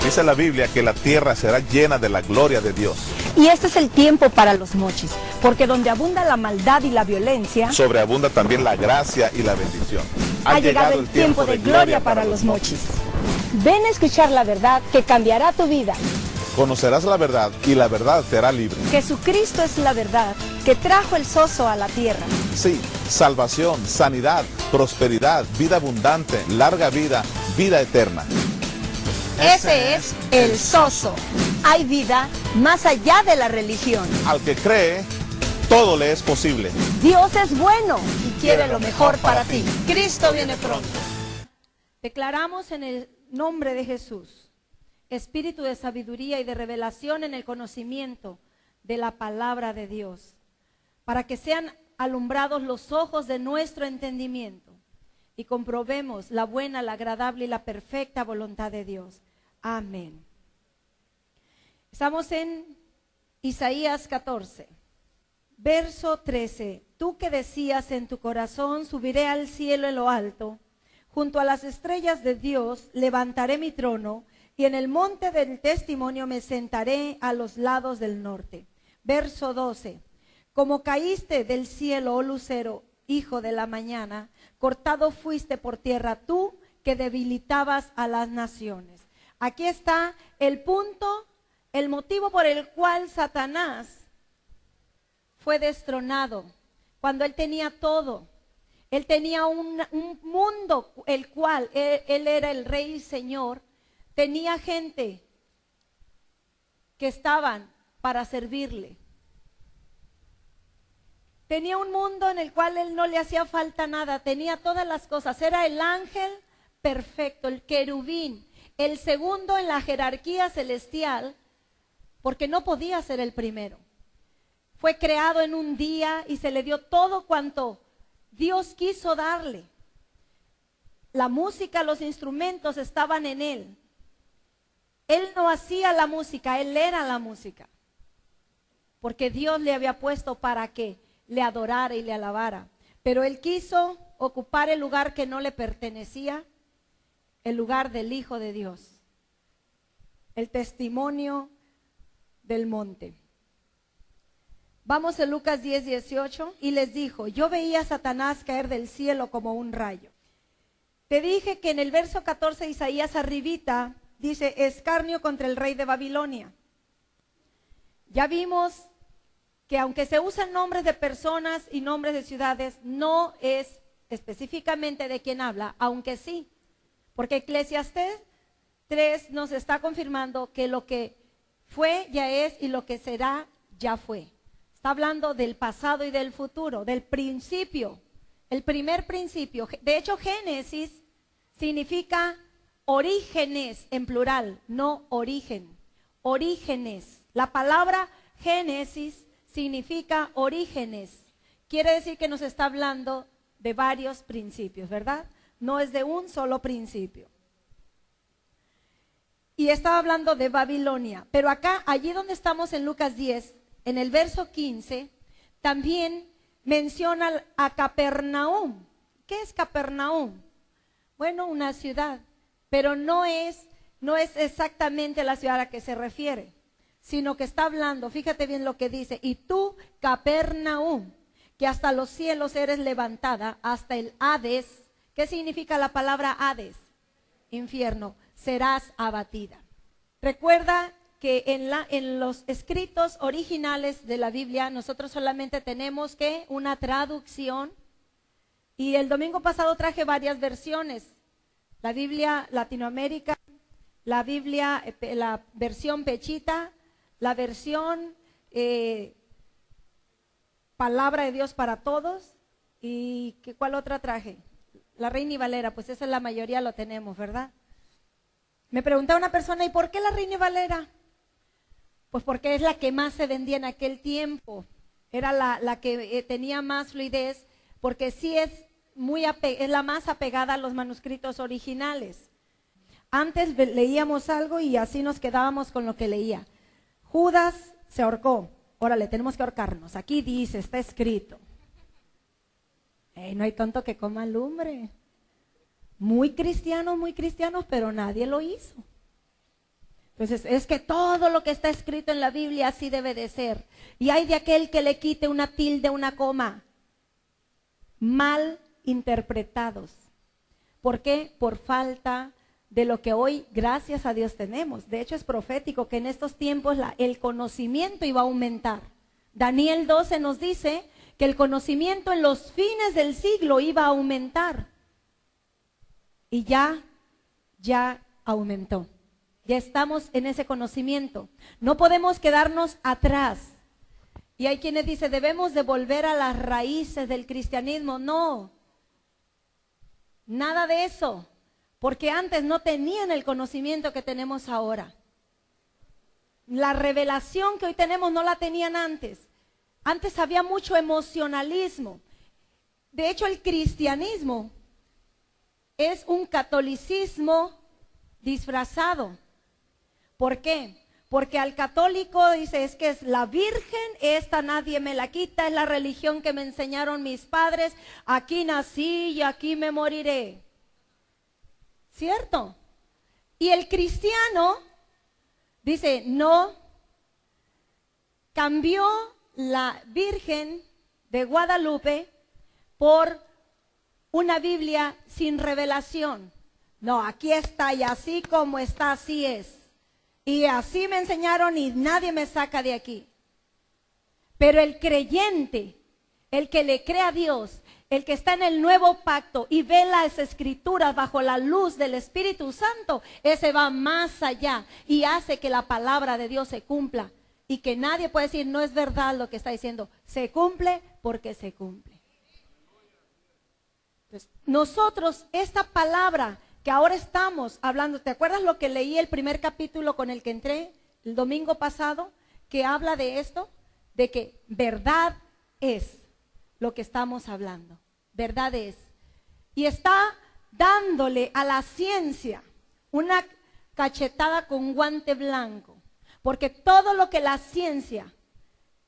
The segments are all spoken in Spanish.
Dice la Biblia que la tierra será llena de la gloria de Dios. Y este es el tiempo para los mochis, porque donde abunda la maldad y la violencia, sobreabunda también la gracia y la bendición. Ha llegado el tiempo de gloria para los mochis. Ven a escuchar la verdad que cambiará tu vida. Conocerás la verdad y la verdad te hará libre. Jesucristo es la verdad que trajo el soso a la tierra. Sí, salvación, sanidad, prosperidad, vida abundante, larga vida, vida eterna. Ese es el soso. Hay vida más allá de la religión. Al que cree, todo le es posible. Dios es bueno y quiere lo mejor para ti. Cristo viene pronto. Declaramos en el nombre de Jesús, espíritu de sabiduría y de revelación en el conocimiento de la palabra de Dios, para que sean alumbrados los ojos de nuestro entendimiento y comprobemos la buena, la agradable y la perfecta voluntad de Dios. Amén. Estamos en Isaías 14, verso 13. Tú que decías en tu corazón, subiré al cielo en lo alto, junto a las estrellas de Dios levantaré mi trono, y en el monte del testimonio me sentaré a los lados del norte. Verso 12. Como caíste del cielo, oh lucero, hijo de la mañana, cortado fuiste por tierra tú que debilitabas a las naciones. Aquí está el punto, el motivo por el cual Satanás fue destronado, cuando él tenía todo. Él tenía un mundo, el cual él era el rey y señor. Tenía gente que estaban para servirle. Tenía un mundo en el cual él no le hacía falta nada, tenía todas las cosas. Era el ángel perfecto, el querubín, el segundo en la jerarquía celestial, porque no podía ser el primero. Fue creado en un día y se le dio todo cuanto Dios quiso darle. La música, los instrumentos estaban en él. Él no hacía la música, él era la música. Porque Dios le había puesto para que le adorara y le alabara. Pero él quiso ocupar el lugar que no le pertenecía, el lugar del Hijo de Dios. El testimonio del monte. Vamos a Lucas 10, 18, y les dijo, yo veía a Satanás caer del cielo como un rayo. Te dije que en el verso 14 de Isaías arribita, dice, escarnio contra el rey de Babilonia. Ya vimos que aunque se usan nombres de personas y nombres de ciudades, no es específicamente de quien habla, aunque sí, porque Eclesiastés 3 nos está confirmando que lo que fue ya es y lo que será ya fue. Está hablando del pasado y del futuro, del principio, el primer principio. De hecho, Génesis significa orígenes en plural, no origen. Orígenes. La palabra Génesis significa orígenes. Quiere decir que nos está hablando de varios principios, ¿verdad? No es de un solo principio. Y estaba hablando de Babilonia. Pero acá, allí donde estamos en Lucas 10, en el verso 15, también menciona a Capernaum. ¿Qué es Capernaum? Bueno, una ciudad, pero no es exactamente la ciudad a la que se refiere, sino que está hablando, fíjate bien lo que dice, y tú, Capernaum, que hasta los cielos eres levantada, hasta el Hades. ¿Qué significa la palabra Hades? Infierno, serás abatida. Recuerda que en los escritos originales de la Biblia nosotros solamente tenemos que una traducción, y el domingo pasado traje varias versiones, la Biblia Latinoamérica, la Biblia, la versión Pechita, la versión Palabra de Dios para Todos, y ¿cuál otra traje? La Reina y Valera, pues esa es la mayoría lo tenemos, ¿verdad? Me preguntaba una persona, ¿y por qué la Reina y Valera? Pues porque es la que más se vendía en aquel tiempo, era la que tenía más fluidez, porque sí es la más apegada a los manuscritos originales. Antes leíamos algo y así nos quedábamos con lo que leía. Judas se ahorcó, órale, tenemos que ahorcarnos, aquí dice, está escrito. No hay tonto que coma lumbre. Muy cristianos, pero nadie lo hizo. Entonces, es que todo lo que está escrito en la Biblia así debe de ser. Y hay de aquel que le quite una tilde, una coma. Mal interpretados. ¿Por qué? Por falta de lo que hoy, gracias a Dios, tenemos. De hecho, es profético que en estos tiempos el conocimiento iba a aumentar. Daniel 12 nos dice que el conocimiento en los fines del siglo iba a aumentar. Y ya aumentó. Ya estamos en ese conocimiento. No podemos quedarnos atrás. Y hay quienes dicen, debemos de volver a las raíces del cristianismo. No, nada de eso. Porque antes no tenían el conocimiento que tenemos ahora. La revelación que hoy tenemos no la tenían antes. Antes había mucho emocionalismo. De hecho, el cristianismo es un catolicismo disfrazado. ¿Por qué? Porque al católico dice, es que es la Virgen, esta nadie me la quita, es la religión que me enseñaron mis padres, aquí nací y aquí me moriré. ¿Cierto? Y el cristiano dice, no, cambió la Virgen de Guadalupe por una Biblia sin revelación. No, aquí está y así como está, así es. Y así me enseñaron y nadie me saca de aquí. Pero el creyente, el que le cree a Dios, el que está en el nuevo pacto y ve las escrituras bajo la luz del Espíritu Santo, ese va más allá y hace que la palabra de Dios se cumpla. Y que nadie puede decir, no es verdad lo que está diciendo. Se cumple porque se cumple. Entonces, nosotros, esta palabra que ahora estamos hablando, ¿te acuerdas lo que leí el primer capítulo con el que entré el domingo pasado? Que habla de esto, de que verdad es lo que estamos hablando. Verdad es. Y está dándole a la ciencia una cachetada con guante blanco. Porque todo lo que la ciencia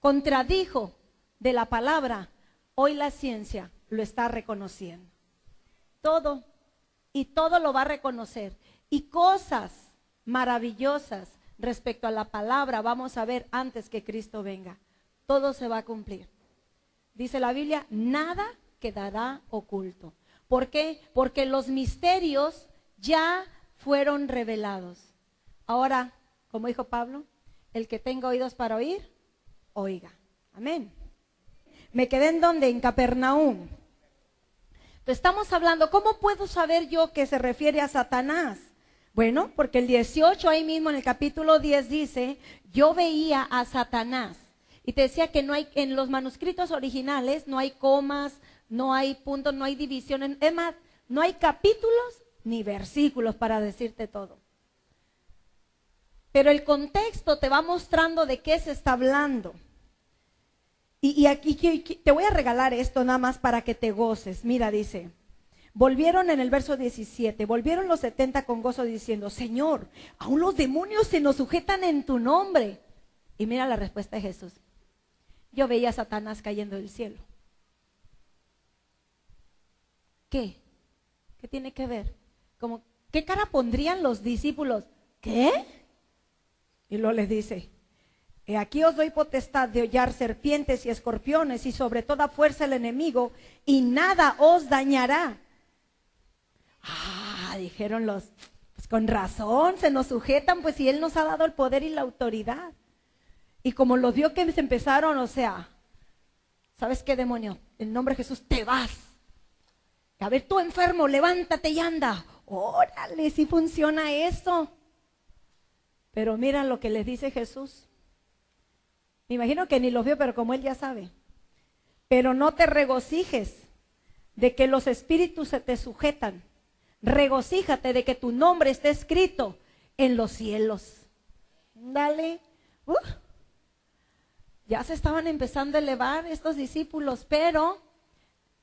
contradijo de la palabra, hoy la ciencia lo está reconociendo. Todo. Y todo lo va a reconocer. Y cosas maravillosas respecto a la palabra vamos a ver antes que Cristo venga. Todo se va a cumplir. Dice la Biblia, nada quedará oculto. ¿Por qué? Porque los misterios ya fueron revelados. Ahora, como dijo Pablo, el que tenga oídos para oír, oiga. Amén. Me quedé en donde, en Capernaum. Entonces, estamos hablando, ¿cómo puedo saber yo que se refiere a Satanás? Bueno, porque el 18 ahí mismo en el capítulo 10 dice, yo veía a Satanás. Y te decía que no hay, en los manuscritos originales no hay comas, no hay puntos, no hay divisiones. Es más, no hay capítulos ni versículos para decirte todo. Pero el contexto te va mostrando de qué se está hablando. Y aquí te voy a regalar esto nada más para que te goces. Mira, dice, volvieron en el verso 17, volvieron los 70 con gozo diciendo, Señor, aún los demonios se nos sujetan en tu nombre. Y mira la respuesta de Jesús. Yo veía a Satanás cayendo del cielo. ¿Qué? ¿Qué tiene que ver? Como, ¿qué cara pondrían los discípulos? ¿Qué? Y luego les dice, aquí os doy potestad de hollar serpientes y escorpiones y sobre toda fuerza el enemigo y nada os dañará. Dijeron los, pues con razón se nos sujetan, pues si Él nos ha dado el poder y la autoridad. Y como los vio que se empezaron, o sea, ¿sabes qué, demonio? En nombre de Jesús te vas. A ver, tú enfermo, levántate y anda. Órale, si funciona eso. Pero mira lo que les dice Jesús. Me imagino que ni los vio, pero como Él ya sabe. Pero no te regocijes de que los espíritus se te sujetan. Regocíjate de que tu nombre esté escrito en los cielos. Dale. Ya se estaban empezando a elevar estos discípulos, pero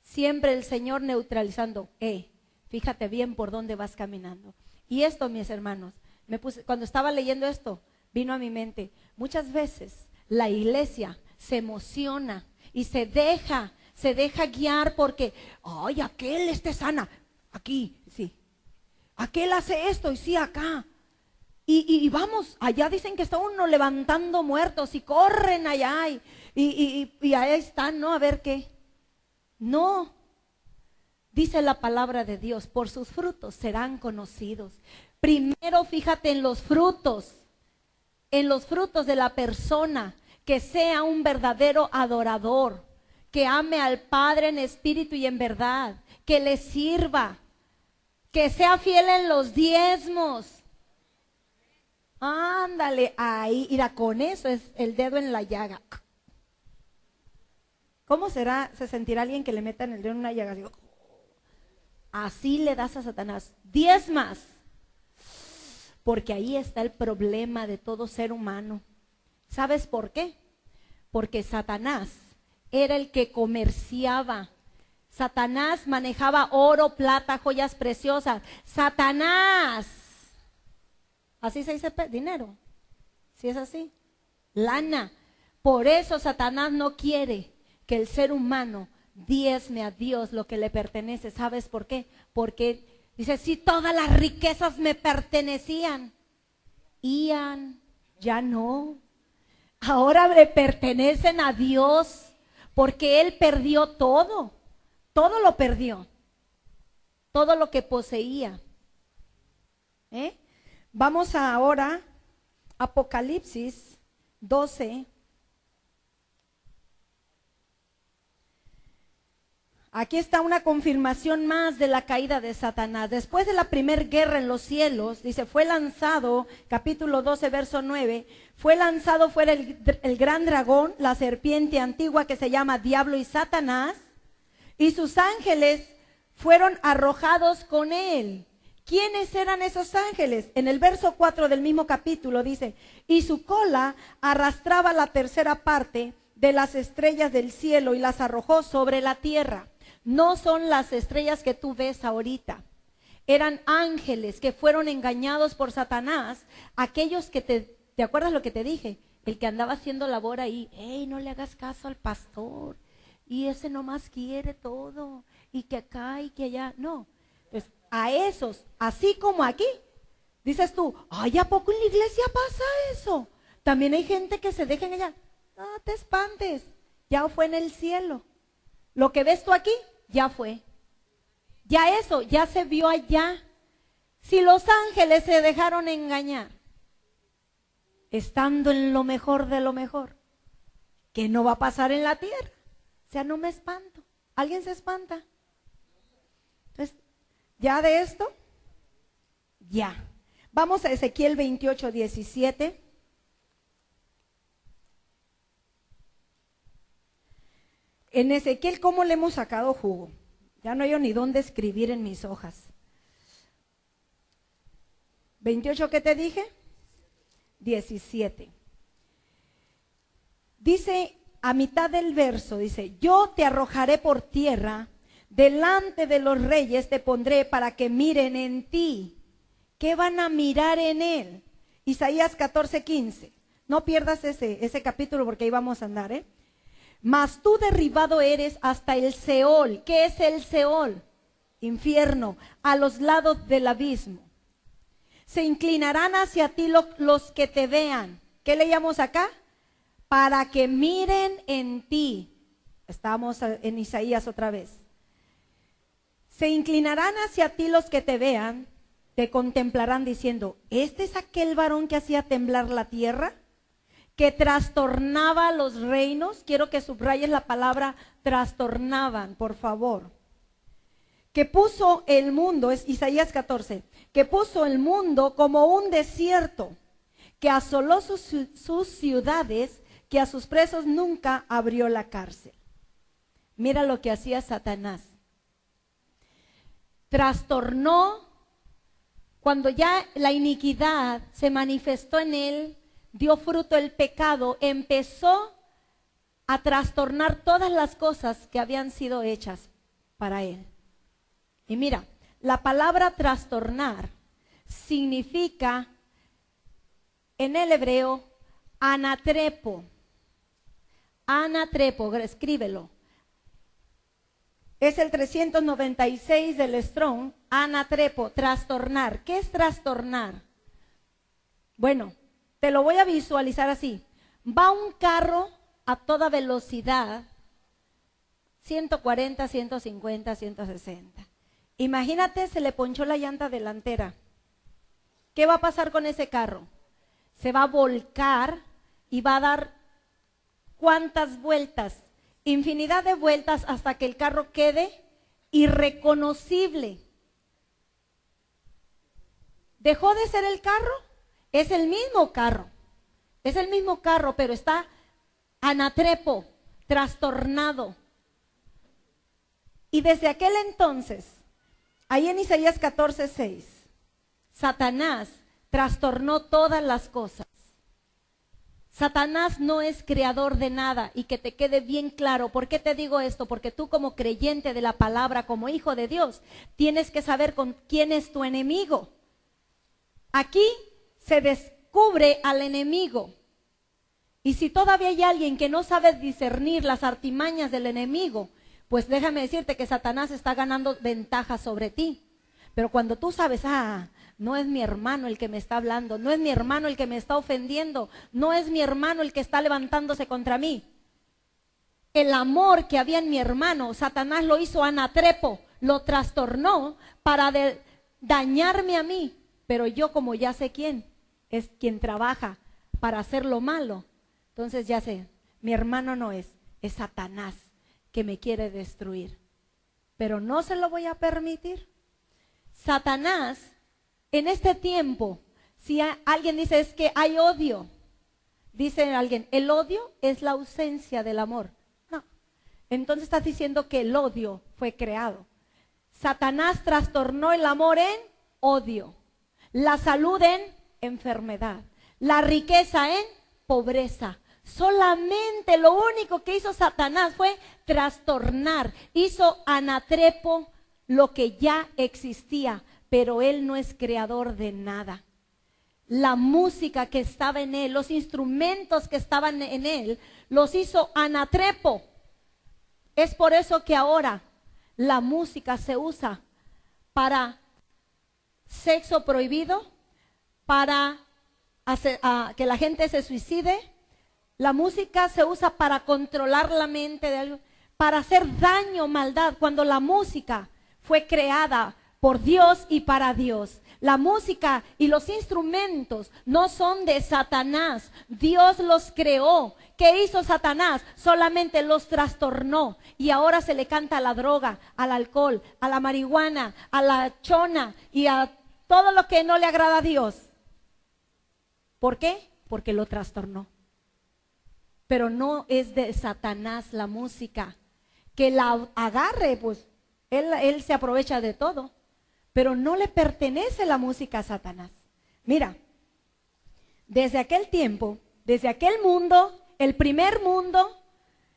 siempre el Señor neutralizando. Fíjate bien por dónde vas caminando. Y esto, mis hermanos, cuando estaba leyendo esto, vino a mi mente. Muchas veces la iglesia se emociona y se deja guiar porque, ay, aquel sana, aquí, sí. Aquel hace esto y sí, acá. Y vamos, allá dicen que está uno levantando muertos y corren allá y ahí están, ¿no? A ver qué. No, dice la palabra de Dios, por sus frutos serán conocidos. Primero fíjate en los frutos de la persona, que sea un verdadero adorador, que ame al Padre en espíritu y en verdad, que le sirva, que sea fiel en los diezmos. Ándale, ahí, mira, con eso es el dedo en la llaga. ¿Cómo se sentirá alguien que le metan el dedo en una llaga? Digo, así le das a Satanás. Diezmas, porque ahí está el problema de todo ser humano. ¿Sabes por qué? Porque Satanás era el que comerciaba. Satanás manejaba oro, plata, joyas preciosas. Satanás. Así se dice dinero. ¿Sí es así? Lana. Por eso Satanás no quiere que el ser humano diezme a Dios lo que le pertenece. ¿Sabes por qué? Porque dice, si todas las riquezas me pertenecían. Ian, ya no. Ahora le pertenecen a Dios porque Él perdió todo. Todo lo perdió. Todo lo que poseía. Vamos ahora a Apocalipsis 12. Aquí está una confirmación más de la caída de Satanás. Después de la primera guerra en los cielos, dice, fue lanzado, capítulo 12, verso 9, fue lanzado fuera el gran dragón, la serpiente antigua que se llama Diablo y Satanás, y sus ángeles fueron arrojados con él. ¿Quiénes eran esos ángeles? En el verso 4 del mismo capítulo dice, y su cola arrastraba la tercera parte de las estrellas del cielo y las arrojó sobre la tierra. No son las estrellas que tú ves ahorita. Eran ángeles que fueron engañados por Satanás. Aquellos que ¿te acuerdas lo que te dije? El que andaba haciendo labor ahí. ¡Ey, no le hagas caso al pastor! Y ese nomás quiere todo. Y que acá y que allá. No. Pues a esos, así como aquí, dices tú, ¡ay, a poco en la iglesia pasa eso! También hay gente que se deja engañar. No te espantes. Ya fue en el cielo. Lo que ves tú aquí, ya fue. Ya eso, ya se vio allá. Si los ángeles se dejaron engañar, estando en lo mejor de lo mejor, ¿qué no va a pasar en la tierra? O sea, no me espanto. ¿Alguien se espanta? Entonces, ¿ya de esto? Ya. Vamos a Ezequiel 28, 17. En Ezequiel, ¿cómo le hemos sacado jugo? Ya no hay ni dónde escribir en mis hojas. 28, ¿qué te dije? 17. Dice, a mitad del verso, dice, yo te arrojaré por tierra, delante de los reyes te pondré para que miren en ti. ¿Qué van a mirar en él? Isaías 14, 15. No pierdas ese capítulo porque ahí vamos a andar, Mas tú derribado eres hasta el Seol. ¿Qué es el Seol? Infierno, a los lados del abismo. Se inclinarán hacia ti los que te vean. ¿Qué leíamos acá? Para que miren en ti. Estamos en Isaías otra vez. Se inclinarán hacia ti los que te vean, te contemplarán diciendo, ¿este es aquel varón que hacía temblar la tierra? Que trastornaba los reinos. Quiero que subrayes la palabra trastornaban, por favor. Que puso el mundo, es Isaías 14, que puso el mundo como un desierto, que asoló sus ciudades, que a sus presos nunca abrió la cárcel. Mira lo que hacía Satanás. Trastornó cuando ya la iniquidad se manifestó en él, dio fruto el pecado, empezó a trastornar todas las cosas que habían sido hechas para él. Y mira, la palabra trastornar significa en el hebreo anatrepo. Anatrepo, escríbelo. Es el 396 del Strong, anatrepo, trastornar. ¿Qué es trastornar? Bueno, te lo voy a visualizar así. Va un carro a toda velocidad, 140, 150, 160. Imagínate, se le ponchó la llanta delantera. ¿Qué va a pasar con ese carro? Se va a volcar y va a dar ¿cuántas vueltas? Infinidad de vueltas hasta que el carro quede irreconocible. ¿Dejó de ser el carro? Es el mismo carro. Es el mismo carro, pero está anatrepo, trastornado. Y desde aquel entonces, ahí en Isaías 14:6, Satanás trastornó todas las cosas. Satanás no es creador de nada, y que te quede bien claro. ¿Por qué te digo esto? Porque tú, como creyente de la palabra, como hijo de Dios, tienes que saber con quién es tu enemigo. Aquí se descubre al enemigo. Y si todavía hay alguien que no sabe discernir las artimañas del enemigo, pues déjame decirte que Satanás está ganando ventaja sobre ti. Pero cuando tú sabes, no es mi hermano el que me está hablando, no es mi hermano el que me está ofendiendo, no es mi hermano el que está levantándose contra mí. El amor que había en mi hermano, Satanás lo hizo anatrepo, lo trastornó para dañarme a mí. Pero yo, como ya sé quién es quien trabaja para hacer lo malo, entonces ya sé, mi hermano no es Satanás que me quiere destruir. Pero no se lo voy a permitir. Satanás, en este tiempo, si alguien dice es que hay odio, dice alguien, el odio es la ausencia del amor. No, entonces estás diciendo que el odio fue creado. Satanás trastornó el amor en odio, la salud en enfermedad, la riqueza en pobreza. Solamente lo único que hizo Satanás fue trastornar, hizo anatrepo lo que ya existía, pero él no es creador de nada. La música que estaba en él, los instrumentos que estaban en él, los hizo anatrepo. Es por eso que ahora la música se usa para sexo prohibido, para que la gente se suicide. La música se usa para controlar la mente de algo, para hacer daño, maldad, cuando la música fue creada por Dios y para Dios. La música y los instrumentos no son de Satanás. Dios los creó. ¿Qué hizo Satanás? Solamente los trastornó. Y ahora se le canta a la droga, al alcohol, a la marihuana, a la chona y a todo lo que no le agrada a Dios. ¿Por qué? Porque lo trastornó. Pero no es de Satanás la música. Que la agarre, pues él se aprovecha de todo. Pero no le pertenece la música a Satanás. Mira, desde aquel tiempo, desde aquel mundo, el primer mundo,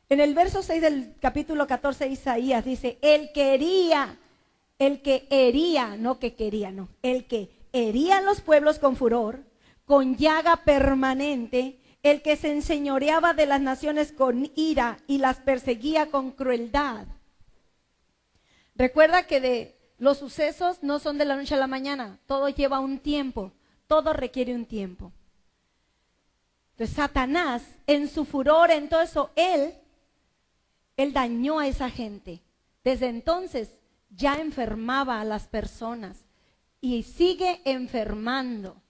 en el verso 6 del capítulo 14 de Isaías dice, el que hería, no que quería, no, el que hería a los pueblos con furor, con llaga permanente, el que se enseñoreaba de las naciones con ira y las perseguía con crueldad. Recuerda que de los sucesos no son de la noche a la mañana, todo lleva un tiempo, todo requiere un tiempo. Entonces Satanás, en su furor, en todo eso, él dañó a esa gente. Desde entonces ya enfermaba a las personas y sigue enfermando.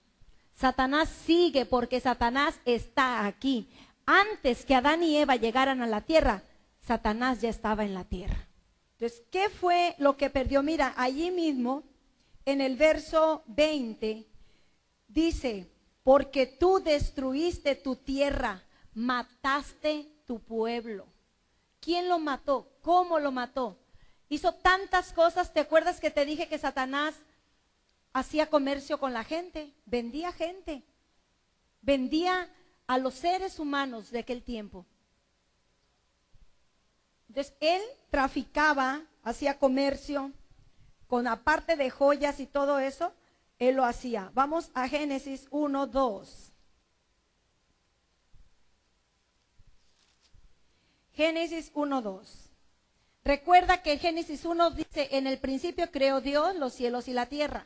Satanás sigue porque Satanás está aquí. Antes que Adán y Eva llegaran a la tierra, Satanás ya estaba en la tierra. Entonces, ¿qué fue lo que perdió? Mira, allí mismo, en el verso 20, dice, porque tú destruiste tu tierra, mataste tu pueblo. ¿Quién lo mató? ¿Cómo lo mató? Hizo tantas cosas. ¿Te acuerdas que te dije que Satanás hacía comercio con la gente? Vendía gente. Vendía a los seres humanos de aquel tiempo. Entonces, él traficaba, hacía comercio, con aparte de joyas y todo eso, él lo hacía. Vamos a Génesis 1:2. Génesis 1:2. Recuerda que Génesis 1 dice, en el principio creó Dios los cielos y la tierra.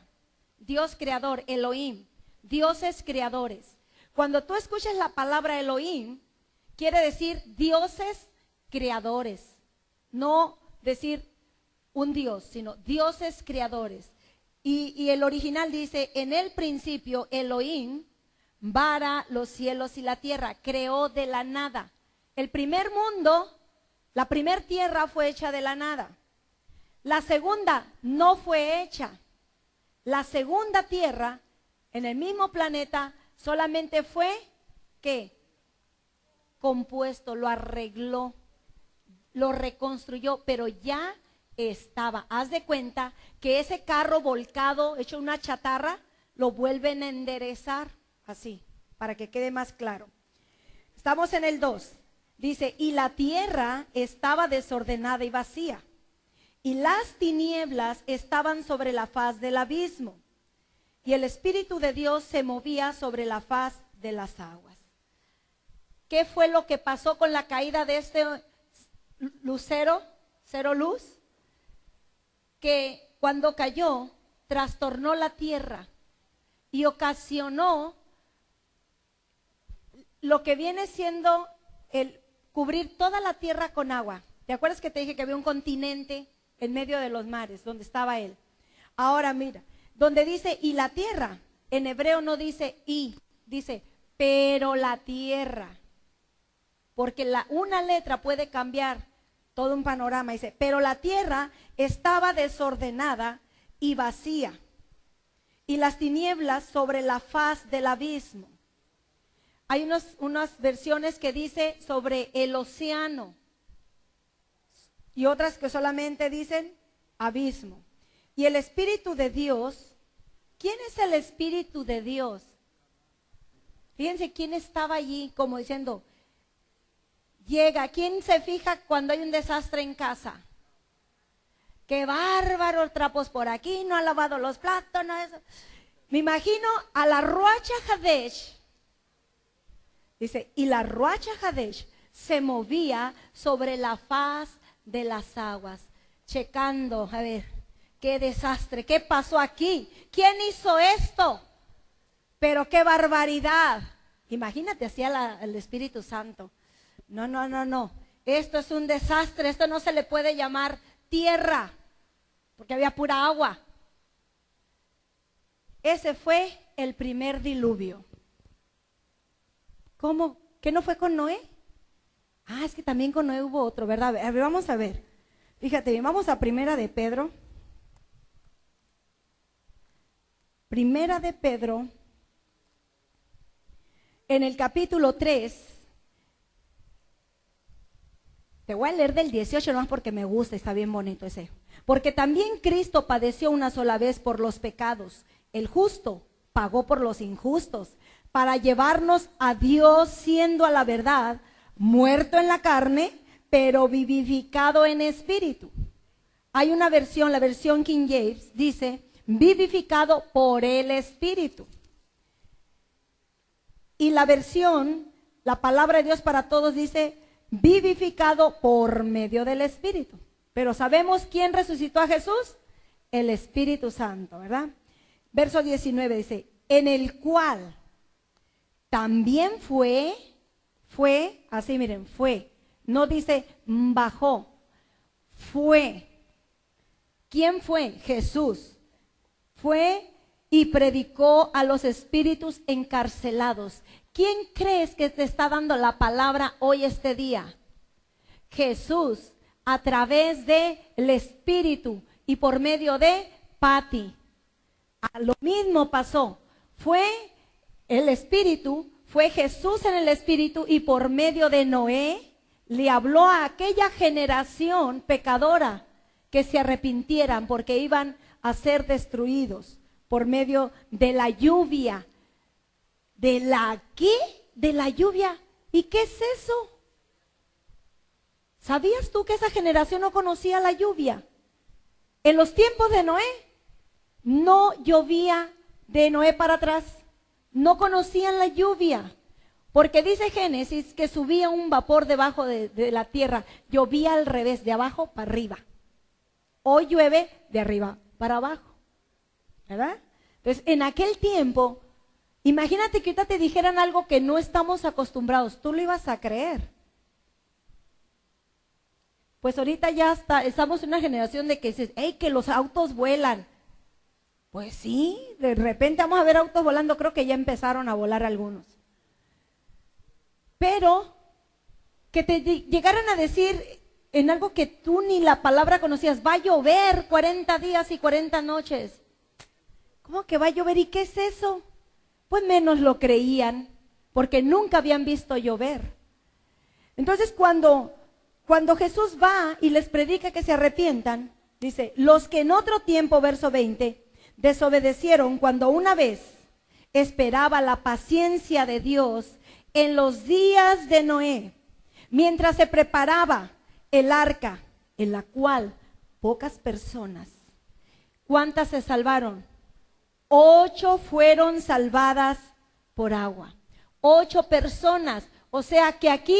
Dios creador, Elohim. dioses creadores. Cuando tú escuchas la palabra Elohim, quiere decir dioses creadores. No decir un Dios, sino dioses creadores. Y el original dice, en el principio Elohim bara los cielos y la tierra, creó de la nada. El primer mundo, la primer tierra fue hecha de la nada. La segunda no fue hecha. La segunda tierra, en el mismo planeta, solamente fue, ¿qué? Compuesto, lo arregló, lo reconstruyó, pero ya estaba. Haz de cuenta que ese carro volcado, hecho una chatarra, lo vuelven a enderezar, así, para que quede más claro. Estamos en el 2. Dice, y la tierra estaba desordenada y vacía, y las tinieblas estaban sobre la faz del abismo, y el Espíritu de Dios se movía sobre la faz de las aguas. ¿Qué fue lo que pasó con la caída de este lucero, cero luz? Que cuando cayó, trastornó la tierra y ocasionó lo que viene siendo el cubrir toda la tierra con agua. ¿Te acuerdas que te dije que había un continente en medio de los mares, donde estaba él? Ahora mira, donde dice y la tierra, en hebreo no dice y, dice pero la tierra, porque una letra puede cambiar todo un panorama. Dice, pero la tierra estaba desordenada y vacía, y las tinieblas sobre la faz del abismo. Hay unas versiones que dice sobre el océano, y otras que solamente dicen abismo. Y el Espíritu de Dios, ¿quién es el Espíritu de Dios? Fíjense quién estaba allí, como diciendo, llega. ¿Quién se fija cuando hay un desastre en casa? Qué bárbaro, trapos por aquí, no ha lavado los platos, no eso. Me imagino a la Ruach HaKodesh. Dice, y la Ruach HaKodesh se movía sobre la faz de las aguas, checando, a ver, qué desastre, qué pasó aquí, quién hizo esto, pero qué barbaridad. Imagínate, hacía el Espíritu Santo. No, esto es un desastre, esto no se le puede llamar tierra, porque había pura agua. Ese fue el primer diluvio. ¿Cómo? ¿Qué no fue con Noé? Ah, es que también con Noé hubo otro, ¿verdad? A ver, vamos a ver. Fíjate bien, vamos a Primera de Pedro. Primera de Pedro, en el capítulo 3. Te voy a leer del 18 nomás porque me gusta, está bien bonito ese. Porque también Cristo padeció una sola vez por los pecados. El justo pagó por los injustos, para llevarnos a Dios, siendo a la verdad muerto en la carne, pero vivificado en espíritu. Hay una versión, la versión King James, dice, vivificado por el Espíritu. Y la versión, la palabra de Dios para todos, dice, vivificado por medio del Espíritu. Pero ¿sabemos quién resucitó a Jesús? El Espíritu Santo, ¿verdad? Verso 19 dice, en el cual también fue, así miren, fue, no dice bajó, fue. ¿Quién fue? Jesús. Fue y predicó a los espíritus encarcelados. ¿Quién crees que te está dando la palabra hoy este día? Jesús, a través del Espíritu y por medio de Pati. Lo mismo pasó. Fue el Espíritu, fue Jesús en el Espíritu y por medio de Noé le habló a aquella generación pecadora que se arrepintieran porque iban a ser destruidos por medio de la lluvia. ¿De la qué? De la lluvia. ¿Y qué es eso? ¿Sabías tú que esa generación no conocía la lluvia? En los tiempos de Noé no llovía de Noé para atrás. No conocían la lluvia. Porque dice Génesis que subía un vapor debajo de la tierra. Llovía al revés, de abajo para arriba. Hoy llueve de arriba para abajo, ¿verdad? Entonces, en aquel tiempo Imagínate que ahorita te dijeran algo que no estamos acostumbrados, ¿tú lo ibas a creer? Pues ahorita ya estamos en una generación de que dices, hey, que los autos vuelan. Pues sí, de repente vamos a ver autos volando, creo que ya empezaron a volar algunos. Pero que te llegaran a decir en algo que tú ni la palabra conocías, va a llover 40 días y 40 noches. ¿Cómo que va a llover? ¿Y qué es eso? Pues menos lo creían, porque nunca habían visto llover. Entonces cuando Jesús va y les predica que se arrepientan, dice, los que en otro tiempo, verso 20, desobedecieron cuando una vez esperaba la paciencia de Dios en los días de Noé, mientras se preparaba el arca, en la cual pocas personas, ¿cuántas se salvaron? 8 fueron salvadas por agua. 8 personas. O sea que aquí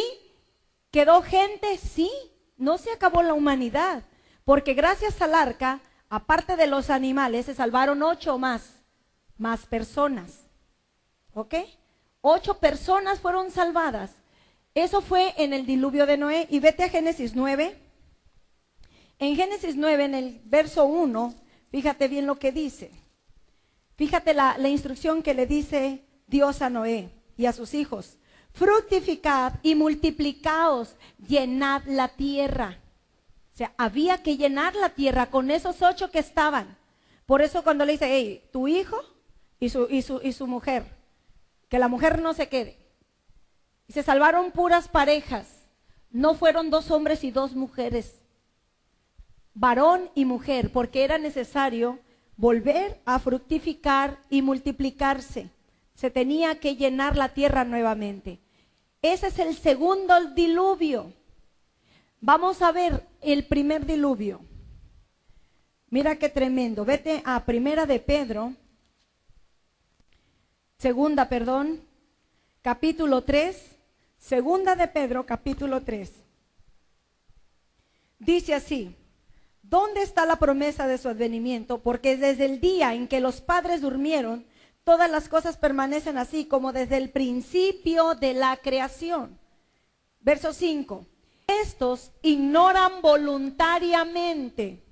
quedó gente, sí, no se acabó la humanidad, porque gracias al arca, aparte de los animales, se salvaron 8 más personas. ¿Ok? 8 personas fueron salvadas. Eso fue en el diluvio de Noé. Y vete a Génesis 9. En Génesis 9, en el verso 1, fíjate bien lo que dice. Fíjate la instrucción que le dice Dios a Noé y a sus hijos. Fructificad y multiplicaos, llenad la tierra. O sea, había que llenar la tierra con esos 8 que estaban. Por eso cuando le dice, hey, tu hijo y su mujer, que la mujer no se quede. Y se salvaron puras parejas. No fueron 2 hombres y 2 mujeres. Varón y mujer, porque era necesario volver a fructificar y multiplicarse. Se tenía que llenar la tierra nuevamente. Ese es el segundo diluvio. Vamos a ver el primer diluvio. Mira qué tremendo. Vete a capítulo 3. Segunda de Pedro, capítulo 3. Dice así. ¿Dónde está la promesa de su advenimiento? Porque desde el día en que los padres durmieron, todas las cosas permanecen así como desde el principio de la creación. Verso 5. Estos ignoran voluntariamente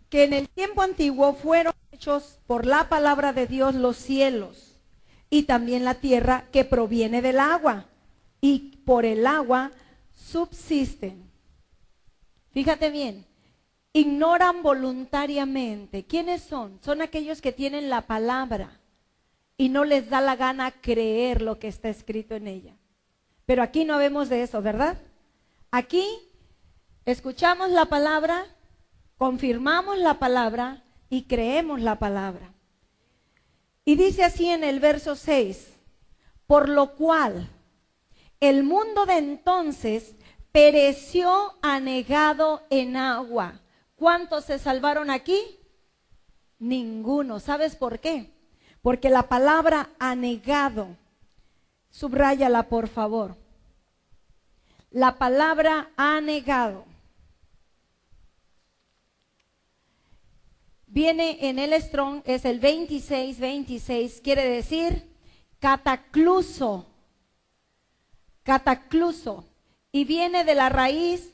que en el tiempo antiguo fueron hechos por la palabra de Dios los cielos y también la tierra que proviene del agua, y por el agua subsisten. Fíjate bien, ignoran voluntariamente. ¿Quiénes son? Son aquellos que tienen la palabra y no les da la gana creer lo que está escrito en ella. Pero aquí no vemos de eso, ¿verdad? Aquí escuchamos la palabra, confirmamos la palabra y creemos la palabra. Y dice así en el verso 6, por lo cual el mundo de entonces pereció anegado en agua. ¿Cuántos se salvaron aquí? Ninguno. ¿Sabes por qué? Porque la palabra anegado, subráyala por favor. La palabra anegado viene en el Strong, es el 26, quiere decir catacluso. Catacluso. Y viene de la raíz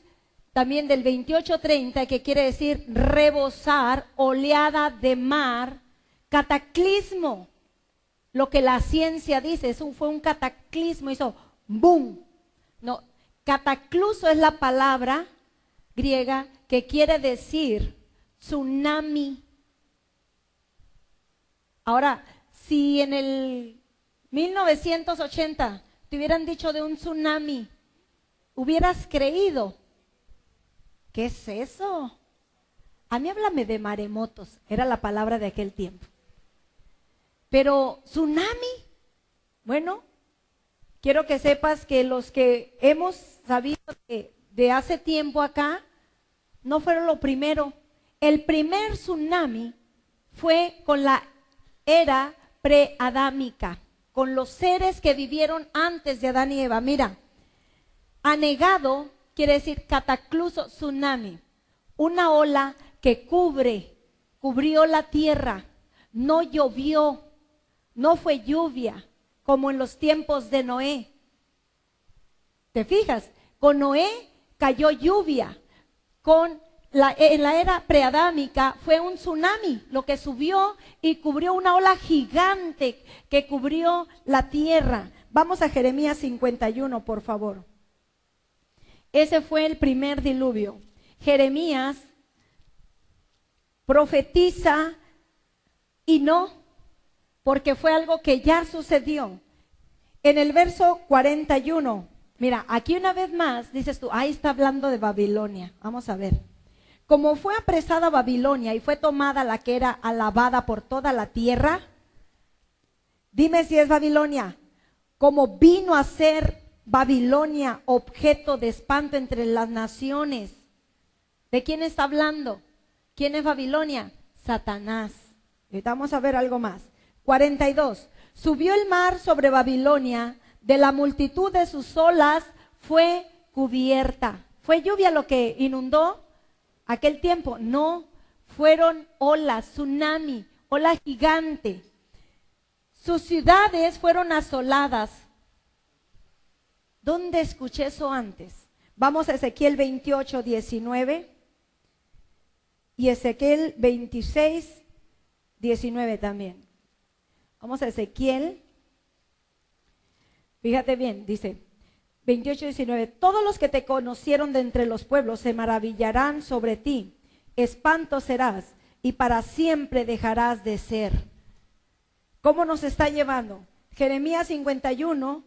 también del 28:30, que quiere decir rebosar, oleada de mar, cataclismo. Lo que la ciencia dice, eso fue un cataclismo, hizo boom. No, catacluso es la palabra griega que quiere decir tsunami. Ahora, si en el 1980 te hubieran dicho de un tsunami, ¿hubieras creído? ¿Qué es eso? A mí háblame de maremotos, era la palabra de aquel tiempo. Pero tsunami, bueno, quiero que sepas que los que hemos sabido de hace tiempo acá, no fueron lo primero. El primer tsunami fue con la era preadámica, con los seres que vivieron antes de Adán y Eva. Mira, anegado quiere decir catacluso, tsunami, una ola que cubrió la tierra, no llovió, no fue lluvia como en los tiempos de Noé. ¿Te fijas? Con Noé cayó lluvia. En la era preadámica fue un tsunami lo que subió y cubrió una ola gigante que cubrió la tierra. Vamos a Jeremías 51, por favor. Ese fue el primer diluvio. Jeremías profetiza y no, porque fue algo que ya sucedió. En el verso 41, mira, aquí una vez más dices tú, ahí está hablando de Babilonia. Vamos a ver. Como fue apresada Babilonia y fue tomada la que era alabada por toda la tierra, dime si es Babilonia. Como vino a ser Babilonia objeto de espanto entre las naciones. ¿De quién está hablando? ¿Quién es Babilonia? Satanás. Ahorita vamos a ver algo más. 42. Subió el mar sobre Babilonia, de la multitud de sus olas fue cubierta. ¿Fue lluvia lo que inundó aquel tiempo? No, fueron olas, tsunami, ola gigante. Sus ciudades fueron asoladas. ¿Dónde escuché eso antes? Vamos a Ezequiel 28, 19 y Ezequiel 26, 19 también. Vamos a Ezequiel. Fíjate bien, dice 28, 19. Todos los que te conocieron de entre los pueblos se maravillarán sobre ti. Espanto serás y para siempre dejarás de ser. ¿Cómo nos está llevando? Jeremías 51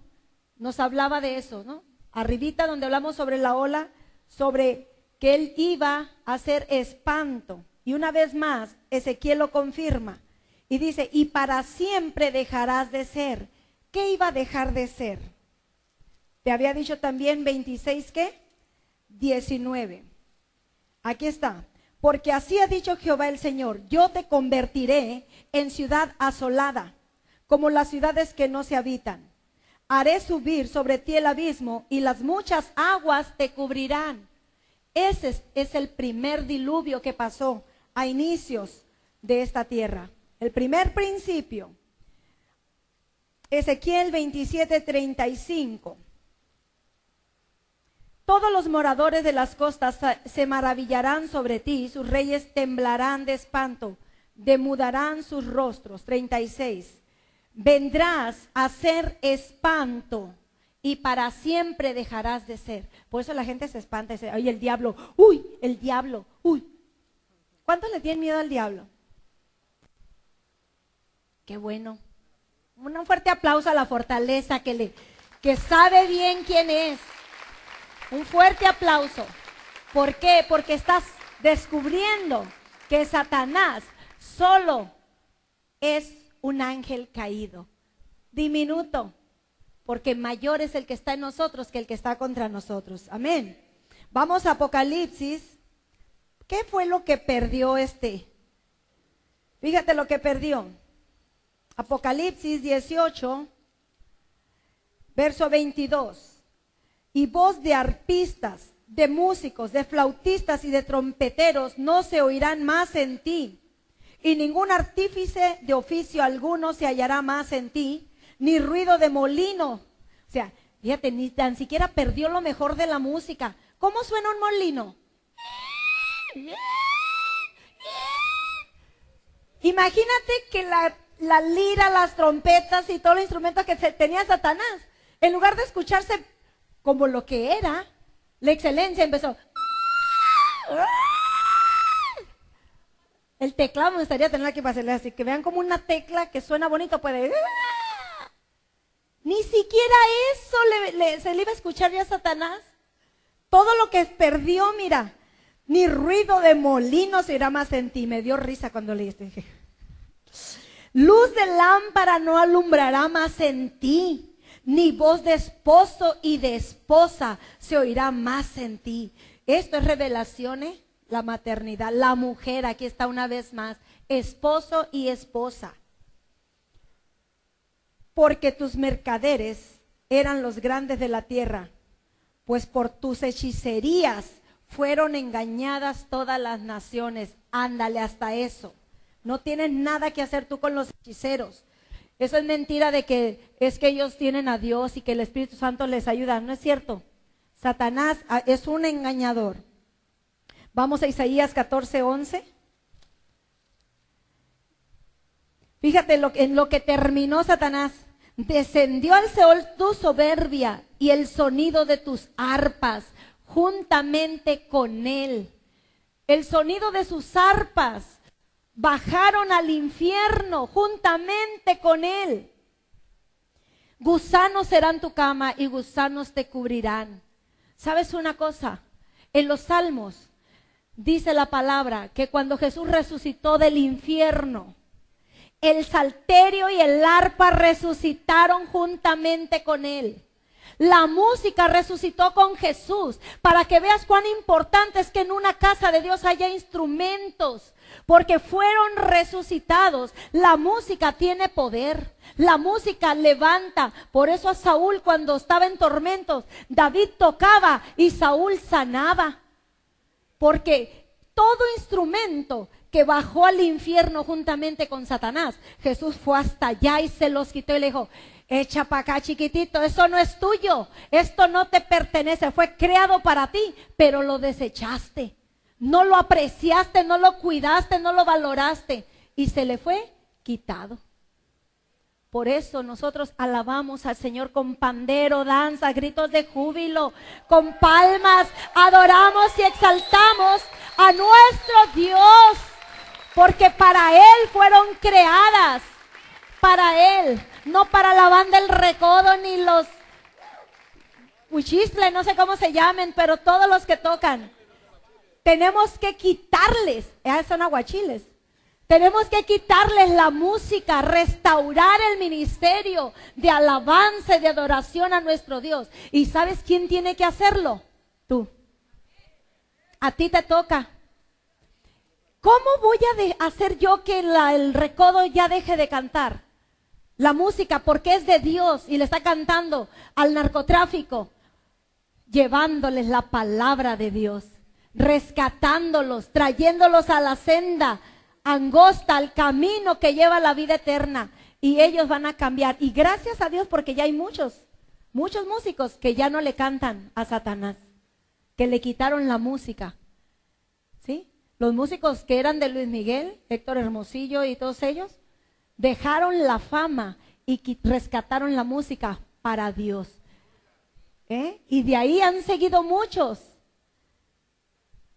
nos hablaba de eso, ¿no? Arribita donde hablamos sobre la ola, sobre que él iba a hacer espanto. Y una vez más, Ezequiel lo confirma. Y dice, y para siempre dejarás de ser. ¿Qué iba a dejar de ser? Te había dicho también 26, ¿qué? 19. Aquí está. Porque así ha dicho Jehová el Señor, yo te convertiré en ciudad asolada, como las ciudades que no se habitan. Haré subir sobre ti el abismo y las muchas aguas te cubrirán. Ese es el primer diluvio que pasó a inicios de esta tierra. El primer principio. Ezequiel 27:35. Todos los moradores de las costas se maravillarán sobre ti, sus reyes temblarán de espanto, demudarán sus rostros. 36. Vendrás a ser espanto y para siempre dejarás de ser. Por eso la gente se espanta y dice, ay, el diablo, uy, el diablo, uy. ¿Cuántos le tienen miedo al diablo? Qué bueno. Un fuerte aplauso a la fortaleza que sabe bien quién es. Un fuerte aplauso. ¿Por qué? Porque estás descubriendo que Satanás solo es un ángel caído, diminuto, porque mayor es el que está en nosotros que el que está contra nosotros. Amén. Vamos a Apocalipsis. ¿Qué fue lo que perdió Fíjate lo que perdió. Apocalipsis 18, verso 22. Y voz de arpistas, de músicos, de flautistas y de trompeteros no se oirán más en ti. Y ningún artífice de oficio alguno se hallará más en ti, ni ruido de molino. O sea, fíjate, ni tan siquiera perdió lo mejor de la música. ¿Cómo suena un molino? Imagínate que la lira, las trompetas y todos los instrumentos que tenía Satanás, en lugar de escucharse como lo que era, la excelencia empezó. El teclado me gustaría tener aquí para hacerle así, que vean como una tecla que suena bonito puede. Ni siquiera eso se le iba a escuchar ya a Satanás. Todo lo que perdió, mira, ni ruido de molino se irá más en ti. Me dio risa cuando leíste. Luz de lámpara no alumbrará más en ti, ni voz de esposo y de esposa se oirá más en ti. Esto es revelación, la maternidad, la mujer, aquí está una vez más, esposo y esposa. Porque tus mercaderes eran los grandes de la tierra, pues por tus hechicerías fueron engañadas todas las naciones. Ándale hasta eso. No tienes nada que hacer tú con los hechiceros. Esa es mentira de que es que ellos tienen a Dios y que el Espíritu Santo les ayuda. No es cierto. Satanás es un engañador. Vamos a Isaías 14:11. Fíjate en lo que terminó Satanás. Descendió al Seol tu soberbia y el sonido de tus arpas juntamente con él. El sonido de sus arpas bajaron al infierno juntamente con él. Gusanos serán tu cama y gusanos te cubrirán. ¿Sabes una cosa? En los Salmos dice la palabra que cuando Jesús resucitó del infierno, el salterio y el arpa resucitaron juntamente con él. La música resucitó con Jesús, para que veas cuán importante es que en una casa de Dios haya instrumentos, porque fueron resucitados. La música tiene poder, la música levanta. Por eso a Saúl, cuando estaba en tormentos, David tocaba y Saúl sanaba, porque todo instrumento que bajó al infierno juntamente con Satanás, Jesús fue hasta allá y se los quitó y le dijo: echa para acá, chiquitito, eso no es tuyo, esto no te pertenece, fue creado para ti, pero lo desechaste, no lo apreciaste, no lo cuidaste, no lo valoraste y se le fue quitado. Por eso nosotros alabamos al Señor con pandero, danza, gritos de júbilo, con palmas, adoramos y exaltamos a nuestro Dios, porque para Él fueron creadas, para Él, no para la banda El Recodo ni los Huichistle, no sé cómo se llamen, pero todos los que tocan. Tenemos que quitarles, son aguachiles, tenemos que quitarles la música, restaurar el ministerio de alabanza y de adoración a nuestro Dios. ¿Y sabes quién tiene que hacerlo? Tú. A ti te toca. ¿Cómo voy a hacer yo que el recodo ya deje de cantar la música? Porque es de Dios y le está cantando al narcotráfico, llevándoles la palabra de Dios, rescatándolos, trayéndolos a la senda angosta, al camino que lleva a la vida eterna, y ellos van a cambiar. Y gracias a Dios, porque ya hay muchos músicos que ya no le cantan a Satanás, que le quitaron la música, ¿sí? Los músicos que eran de Luis Miguel, Héctor Hermosillo y todos ellos, dejaron la fama y rescataron la música para Dios. Y de ahí han seguido muchos.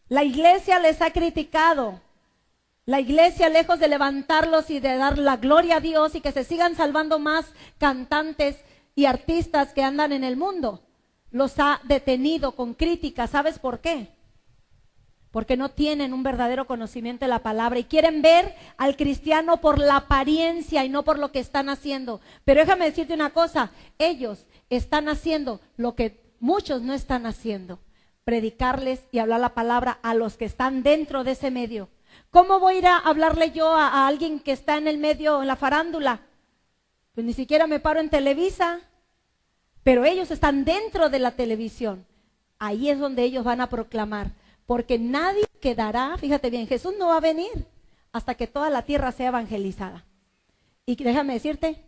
La iglesia les ha criticado. La iglesia, lejos de levantarlos y de dar la gloria a Dios y que se sigan salvando más cantantes y artistas que andan en el mundo, los ha detenido con críticas. ¿Sabes por qué? Porque no tienen un verdadero conocimiento de la palabra y quieren ver al cristiano por la apariencia y no por lo que están haciendo. Pero déjame decirte una cosa, ellos están haciendo lo que muchos no están haciendo: predicarles y hablar la palabra a los que están dentro de ese medio. ¿Cómo voy a ir a hablarle yo a alguien que está en el medio, en la farándula? Pues ni siquiera me paro en Televisa, pero ellos están dentro de la televisión. Ahí es donde ellos van a proclamar, porque nadie quedará, fíjate bien, Jesús no va a venir hasta que toda la tierra sea evangelizada. Y déjame decirte,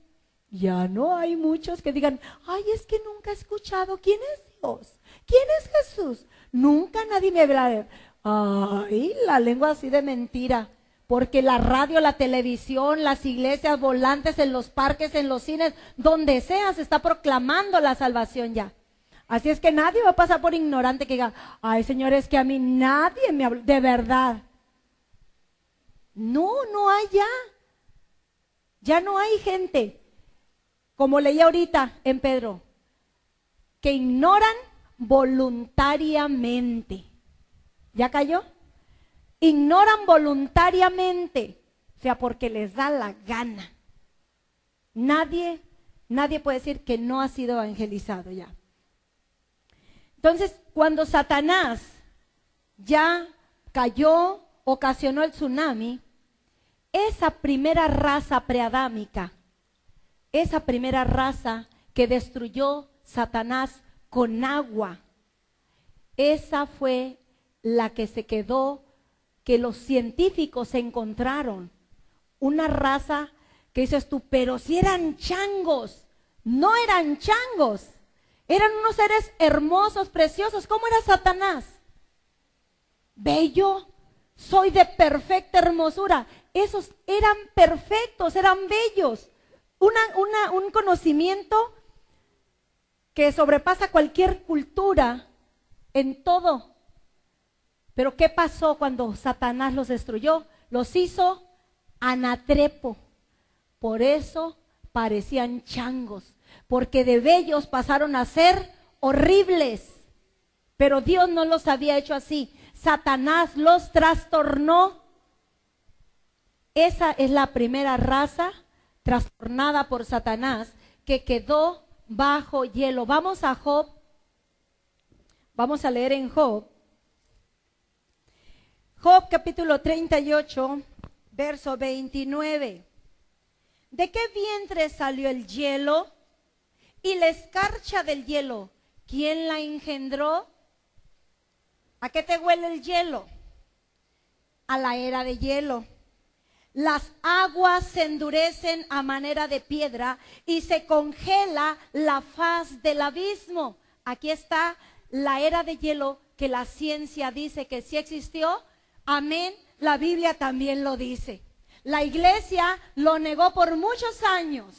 ya no hay muchos que digan: ay, es que nunca he escuchado quién es Dios, quién es Jesús. Nunca nadie me habla de... Ay, la lengua así de mentira, porque la radio, la televisión, las iglesias volantes, en los parques, en los cines, donde sea, se está proclamando la salvación ya. Así es que nadie va a pasar por ignorante que diga: ay, señores, que a mí nadie me habla, de verdad. No, no hay ya. Ya no hay gente, como leí ahorita en Pedro, que ignoran voluntariamente. ¿Ya cayó? Ignoran voluntariamente, o sea, porque les da la gana. Nadie puede decir que no ha sido evangelizado ya. Entonces, cuando Satanás ya cayó, ocasionó el tsunami, esa primera raza preadámica, esa primera raza que destruyó Satanás con agua, esa fue la que se quedó, que los científicos encontraron, una raza Que dices tú, pero si eran changos. No eran changos. Eran unos seres hermosos, preciosos. ¿Cómo era Satanás? Bello. Soy de perfecta hermosura. Esos eran perfectos, eran bellos. Un conocimiento que sobrepasa cualquier cultura en todo. Pero ¿qué pasó cuando Satanás los destruyó? Los hizo anatrepo. Por eso parecían changos, porque de bellos pasaron a ser horribles. Pero Dios no los había hecho así. Satanás los trastornó. Esa es la primera raza trastornada por Satanás que quedó bajo hielo. Vamos a Job. Vamos a leer en Job. Job capítulo 38, verso 29. ¿De qué vientre salió el hielo? Y la escarcha del hielo, ¿quién la engendró? ¿A qué te huele el hielo? A la era de hielo. Las aguas se endurecen a manera de piedra y se congela la faz del abismo. Aquí está la era de hielo que la ciencia dice que sí existió. Amén. La Biblia también lo dice. La iglesia lo negó por muchos años,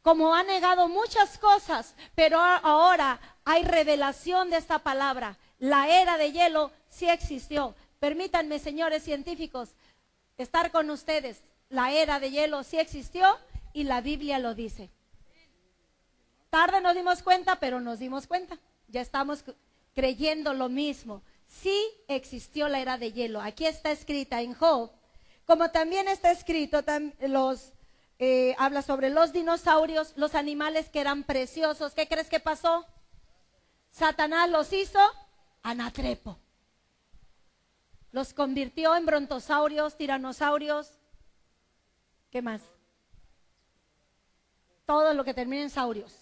como ha negado muchas cosas, pero ahora hay revelación de esta palabra. La era de hielo sí existió. Permítanme, señores científicos, estar con ustedes. La era de hielo sí existió y la Biblia lo dice. Tarde nos dimos cuenta, pero nos dimos cuenta. Ya estamos creyendo lo mismo. Sí existió la era de hielo. Aquí está escrita en Job. Como también está escrito, habla sobre los dinosaurios, los animales que eran preciosos. ¿Qué crees que pasó? Satanás los hizo anatrepo. Los convirtió en brontosaurios, tiranosaurios. ¿Qué más? Todo lo que termina en saurios.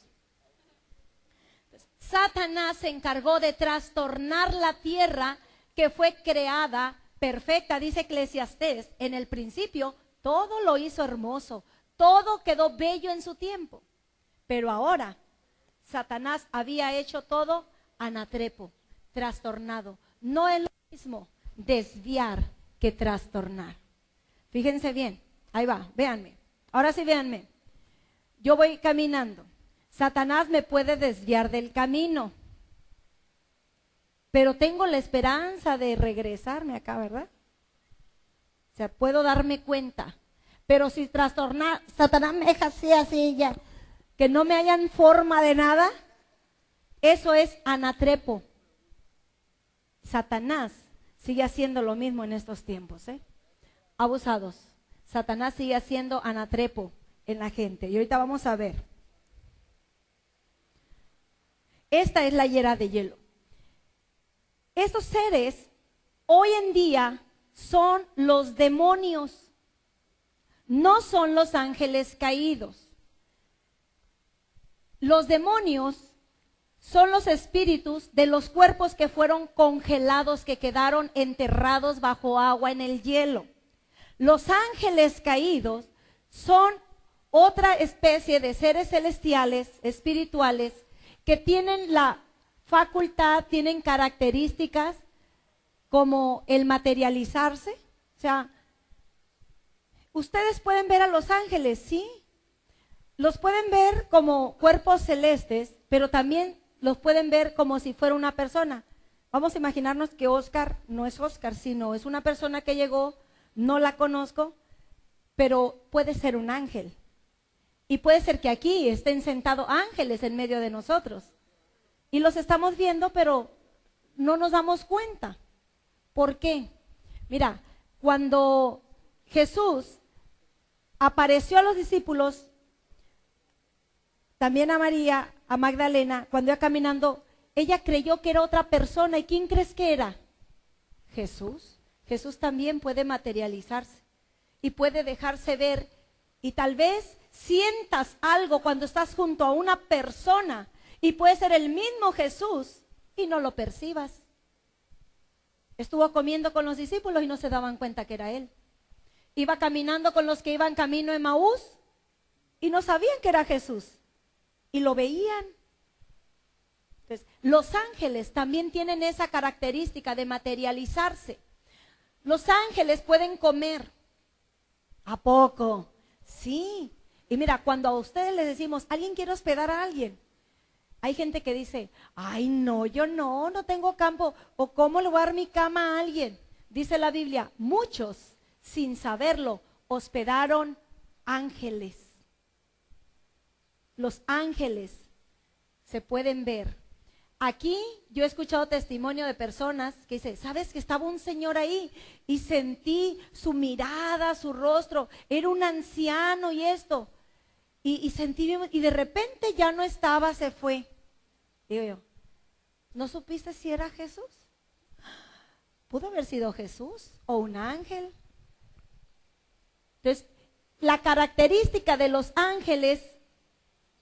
Satanás se encargó de trastornar la tierra que fue creada perfecta, dice Eclesiastés. En el principio todo lo hizo hermoso, todo quedó bello en su tiempo. Pero ahora Satanás había hecho todo anatrepo, trastornado. No es lo mismo desviar que trastornar. Fíjense bien, ahí va, véanme. Ahora sí véanme. Yo voy caminando. Satanás me puede desviar del camino, pero tengo la esperanza de regresarme acá, ¿verdad? O sea, puedo darme cuenta. Pero si trastornar, Satanás me deja así ya, que no me hayan forma de nada, eso es anatrepo. Satanás sigue haciendo lo mismo en estos tiempos, abusados. Satanás sigue haciendo anatrepo en la gente. Y ahorita vamos a ver. Esta es la era de hielo. Estos seres hoy en día son los demonios, no son los ángeles caídos. Los demonios son los espíritus de los cuerpos que fueron congelados, que quedaron enterrados bajo agua en el hielo. Los ángeles caídos son otra especie de seres celestiales, espirituales, que tienen la facultad, tienen características como el materializarse. O sea, ustedes pueden ver a los ángeles, ¿sí? Los pueden ver como cuerpos celestes, pero también los pueden ver como si fuera una persona. Vamos a imaginarnos que Oscar no es Oscar, sino es una persona que llegó, no la conozco, pero puede ser un ángel. Y puede ser que aquí estén sentados ángeles en medio de nosotros. Y los estamos viendo, pero no nos damos cuenta. ¿Por qué? Mira, cuando Jesús apareció a los discípulos, también a María, a Magdalena, cuando iba caminando, ella creyó que era otra persona. ¿Y quién crees que era? Jesús. Jesús también puede materializarse y puede dejarse ver. Y tal vez sientas algo cuando estás junto a una persona y puede ser el mismo Jesús y no lo percibas. Estuvo comiendo con los discípulos y no se daban cuenta que era él. Iba caminando con los que iban camino a Emaús y no sabían que era Jesús. Y lo veían. Entonces, los ángeles también tienen esa característica de materializarse. Los ángeles pueden comer. ¿A poco? Sí. Y mira, cuando a ustedes les decimos, ¿alguien quiere hospedar a alguien? Hay gente que dice, ay no, yo no tengo campo. ¿O cómo le voy a dar mi cama a alguien? Dice la Biblia, muchos, sin saberlo, hospedaron ángeles. Los ángeles se pueden ver. Aquí yo he escuchado testimonio de personas que dicen, ¿sabes que estaba un señor ahí? Y sentí su mirada, su rostro, era un anciano y esto. Y sentí, y de repente ya no estaba, se fue. Digo yo, ¿no supiste si era Jesús? Pudo haber sido Jesús o un ángel. Entonces, la característica de los ángeles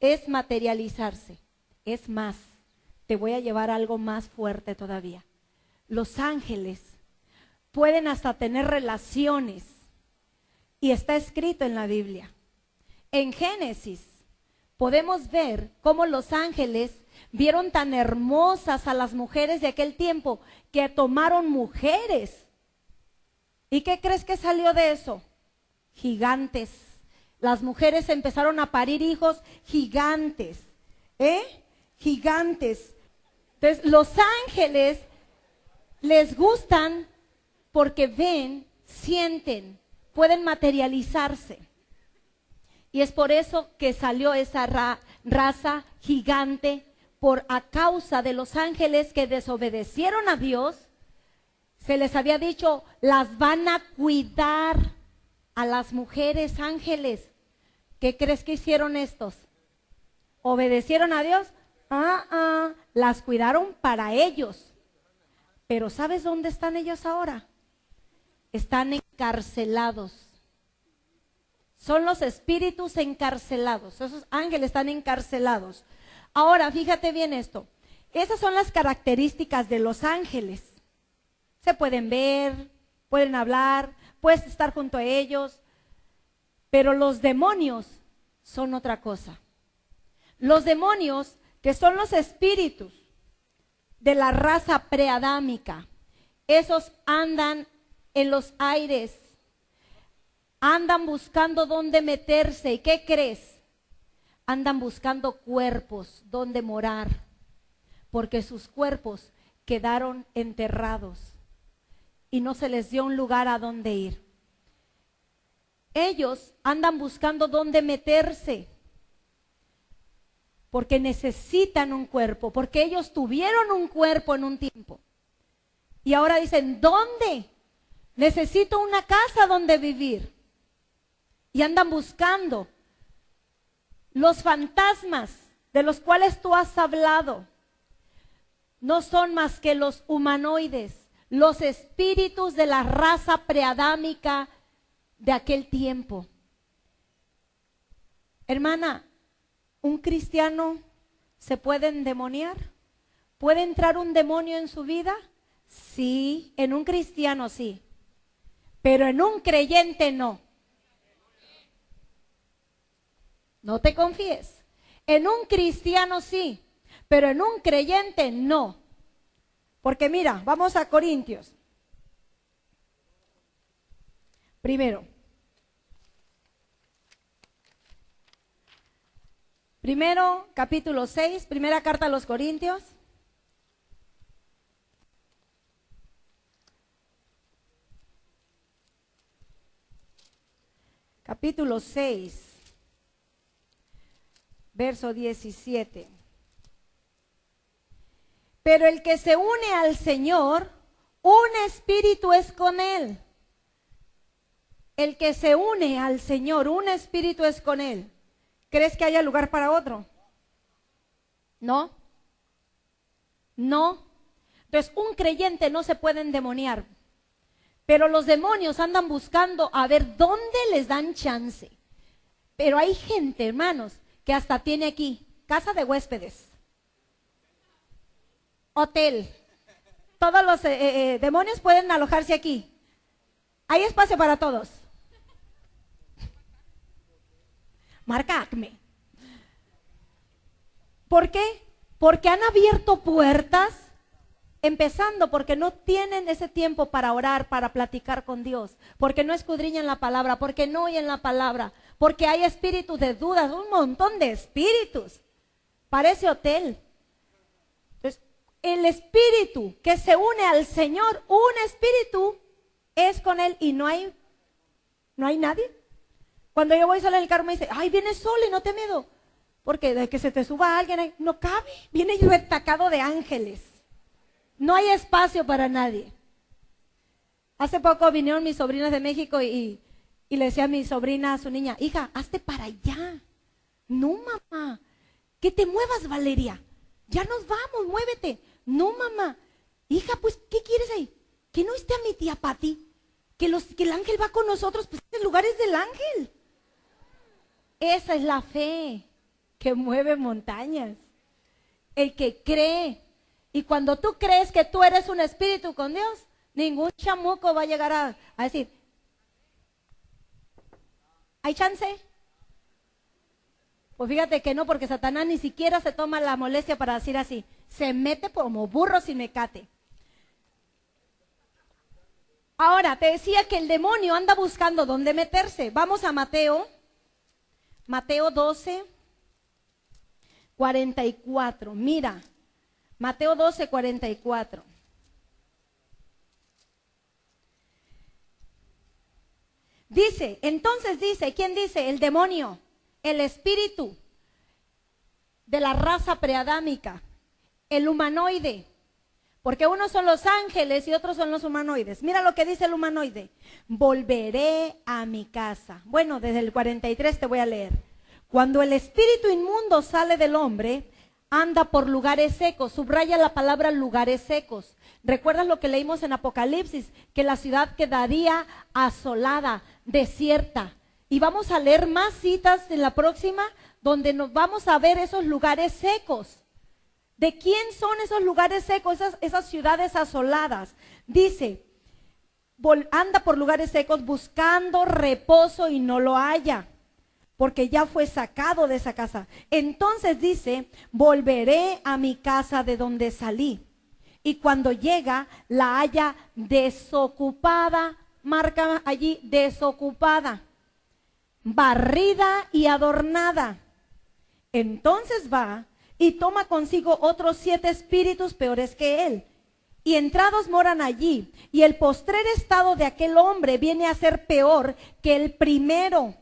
es materializarse. Es más, te voy a llevar a algo más fuerte todavía. Los ángeles pueden hasta tener relaciones. Y está escrito en la Biblia. En Génesis podemos ver cómo los ángeles vieron tan hermosas a las mujeres de aquel tiempo que tomaron mujeres. ¿Y qué crees que salió de eso? Gigantes. Las mujeres empezaron a parir hijos gigantes. Gigantes. Entonces, los ángeles les gustan porque ven, sienten, pueden materializarse. Y es por eso que salió esa raza gigante, a causa de los ángeles que desobedecieron a Dios. Se les había dicho, las van a cuidar a las mujeres ángeles. ¿Qué crees que hicieron estos? ¿Obedecieron a Dios? Las cuidaron para ellos. Pero ¿sabes dónde están ellos ahora? Están encarcelados. Son los espíritus encarcelados. Esos ángeles están encarcelados. Ahora, fíjate bien esto. Esas son las características de los ángeles. Se pueden ver, pueden hablar, puedes estar junto a ellos. Pero los demonios son otra cosa. Los demonios, que son los espíritus de la raza preadámica, esos andan en los aires. Andan buscando dónde meterse. ¿Y qué crees? Andan buscando cuerpos donde morar, porque sus cuerpos quedaron enterrados y no se les dio un lugar a donde ir. Ellos andan buscando dónde meterse, porque necesitan un cuerpo, porque ellos tuvieron un cuerpo en un tiempo. Y ahora dicen, ¿dónde? Necesito una casa donde vivir. Y andan buscando. Los fantasmas de los cuales tú has hablado no son más que los humanoides, los espíritus de la raza preadámica de aquel tiempo. Hermana, ¿un cristiano se puede endemoniar? ¿Puede entrar un demonio en su vida? Sí, en un cristiano sí, pero en un creyente no. No te confíes. En un cristiano sí, pero en un creyente no. Porque mira, vamos a Corintios. Primero, capítulo 6, primera carta a los Corintios. Capítulo 6. Verso 17. Pero el que se une al Señor, un espíritu es con él. El que se une al Señor, un espíritu es con él. ¿Crees que haya lugar para otro? No. No. Entonces, un creyente no se puede endemoniar. Pero los demonios andan buscando a ver dónde les dan chance. Pero hay gente, hermanos, que hasta tiene aquí casa de huéspedes, hotel. Todos los demonios pueden alojarse aquí. Hay espacio para todos. marca Acme. ¿Por qué? Porque han abierto puertas, empezando porque no tienen ese tiempo para orar, para platicar con Dios, porque no escudriñan la palabra, porque no oyen la palabra, porque hay espíritus de dudas, un montón de espíritus. Parece hotel. Entonces, el espíritu que se une al Señor, un espíritu es con Él y no hay nadie. Cuando yo voy sola en el carro me dice, ay, vienes sola y no te miedo. Porque de que se te suba alguien, no cabe, viene retacado de ángeles. No hay espacio para nadie. Hace poco vinieron mis sobrinas de México y le decía a mi sobrina, a su niña, hija, hazte para allá. No, mamá, que te muevas, Valeria. Ya nos vamos, muévete. No, mamá. Hija, pues, ¿qué quieres ahí? Que no esté a mi tía Pati. Que el ángel va con nosotros, pues el lugar es del ángel. Esa es la fe que mueve montañas. El que cree. Y cuando tú crees que tú eres un espíritu con Dios, ningún chamuco va a llegar a decir, ¿hay chance? Pues fíjate que no, porque Satanás ni siquiera se toma la molestia para decir así. Se mete como burro sin mecate. Ahora, te decía que el demonio anda buscando dónde meterse. Vamos a Mateo 12, 44. Mira, Mateo 12, 44. Dice, entonces dice, ¿quién dice? El demonio, el espíritu de la raza preadámica, el humanoide. Porque unos son los ángeles y otros son los humanoides. Mira lo que dice el humanoide. Volveré a mi casa. Bueno, desde el 43 te voy a leer. Cuando el espíritu inmundo sale del hombre, anda por lugares secos. Subraya la palabra lugares secos. ¿Recuerdas lo que leímos en Apocalipsis? Que la ciudad quedaría asolada, desierta. Y vamos a leer más citas en la próxima donde nos vamos a ver esos lugares secos. ¿De quién son esos lugares secos, esas ciudades asoladas? Dice, anda por lugares secos buscando reposo y no lo halla, porque ya fue sacado de esa casa. Entonces dice, volveré a mi casa de donde salí. Y cuando llega, la halla desocupada, marca allí, desocupada, barrida y adornada. Entonces va y toma consigo otros 7 espíritus peores que él, y entrados moran allí, y el postrer estado de aquel hombre viene a ser peor que el primero.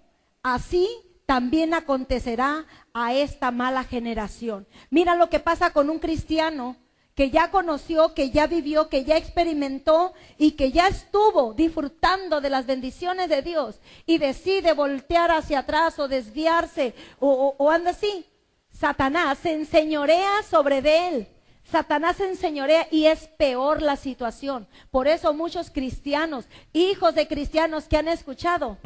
Así también acontecerá a esta mala generación. Mira lo que pasa con un cristiano que ya conoció, que ya vivió, que ya experimentó y que ya estuvo disfrutando de las bendiciones de Dios y decide voltear hacia atrás o desviarse o anda así. Satanás se enseñorea sobre de él. Satanás se enseñorea y es peor la situación. Por eso muchos cristianos, hijos de cristianos que han escuchado,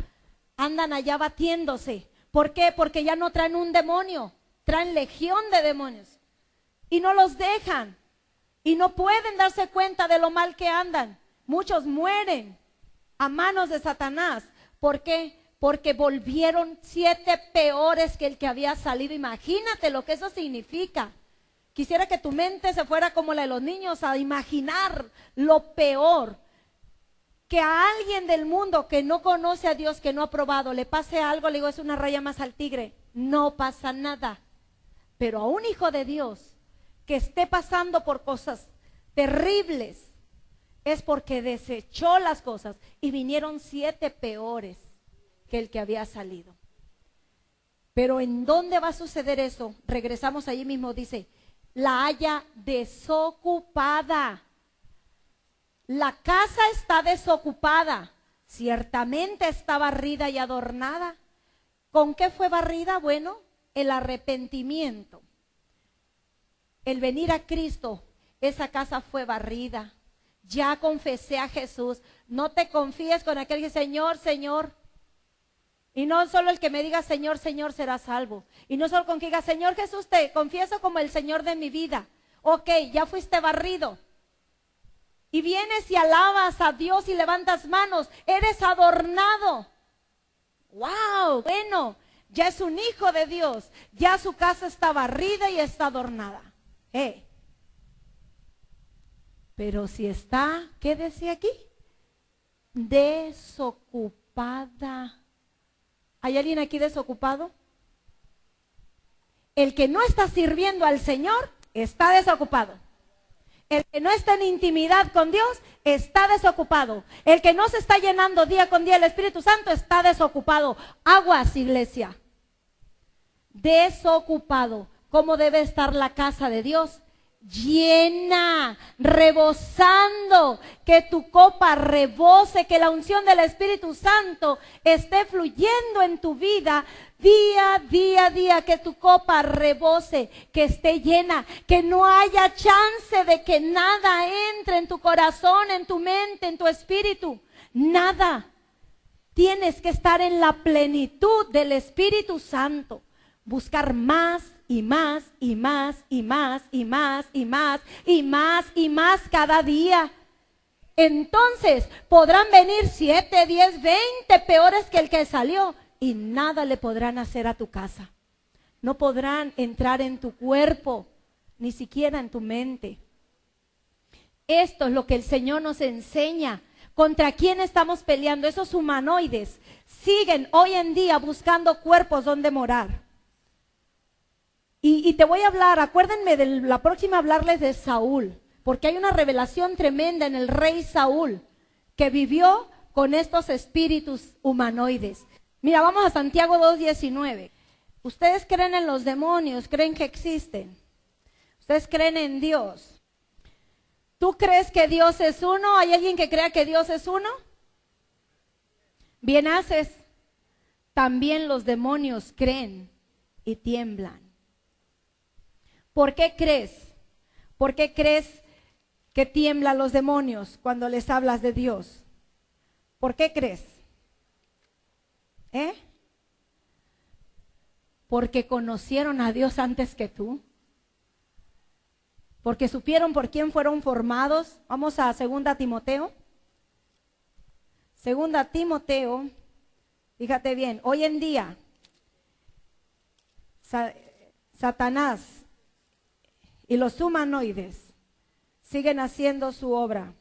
andan allá batiéndose. ¿Por qué? Porque ya no traen un demonio, traen legión de demonios. Y no los dejan. Y no pueden darse cuenta de lo mal que andan. Muchos mueren a manos de Satanás. ¿Por qué? Porque volvieron 7 peores que el que había salido. Imagínate lo que eso significa. Quisiera que tu mente se fuera como la de los niños a imaginar lo peor. Que a alguien del mundo que no conoce a Dios, que no ha probado, le pase algo, le digo, es una raya más al tigre. No pasa nada. Pero a un hijo de Dios que esté pasando por cosas terribles, es porque desechó las cosas y vinieron 7 peores que el que había salido. Pero ¿en dónde va a suceder eso? Regresamos allí mismo, dice, la haya desocupada. La casa está desocupada, ciertamente está barrida y adornada. ¿Con qué fue barrida? Bueno, el arrepentimiento. El venir a Cristo, esa casa fue barrida. Ya confesé a Jesús. No te confíes con aquel que Señor, Señor. Y no solo el que me diga Señor, Señor será salvo. Y no solo con que diga Señor Jesús, te confieso como el Señor de mi vida. Ok, ya fuiste barrido. Y vienes y alabas a Dios y levantas manos. Eres adornado. ¡Wow! Bueno, ya es un hijo de Dios, ya su casa está barrida y está adornada. Pero si está, ¿qué decía aquí? Desocupada. ¿Hay alguien aquí desocupado? El que no está sirviendo al Señor está desocupado. El que no está en intimidad con Dios está desocupado. El que no se está llenando día con día el Espíritu Santo está desocupado. Aguas, iglesia. Desocupado. ¿Cómo debe estar la casa de Dios? Llena, rebosando, que tu copa rebose, que la unción del Espíritu Santo esté fluyendo en tu vida día, que tu copa rebose, que esté llena, que no haya chance de que nada entre en tu corazón, en tu mente, en tu espíritu, nada. Tienes que estar en la plenitud del Espíritu Santo, buscar más y más y más y más y más y más y más y más cada día. Entonces podrán venir 7, 10, 20 peores que el que salió y nada le podrán hacer a tu casa. No podrán entrar en tu cuerpo, ni siquiera en tu mente. Esto es lo que el Señor nos enseña. ¿Contra quién estamos peleando? Esos humanoides siguen hoy en día buscando cuerpos donde morar. Y te voy a hablar, acuérdenme de la próxima hablarles de Saúl, porque hay una revelación tremenda en el rey Saúl, que vivió con estos espíritus humanoides. Mira, vamos a Santiago 2:19. Ustedes creen en los demonios, creen que existen. Ustedes creen en Dios. ¿Tú crees que Dios es uno? ¿Hay alguien que crea que Dios es uno? Bien haces. También los demonios creen y tiemblan. ¿Por qué crees? ¿Por qué crees que tiemblan los demonios cuando les hablas de Dios? ¿Por qué crees? Porque conocieron a Dios antes que tú. Porque supieron por quién fueron formados. Vamos a 2 Timoteo. 2 Timoteo, fíjate bien, hoy en día Satanás y los humanoides siguen haciendo su obra.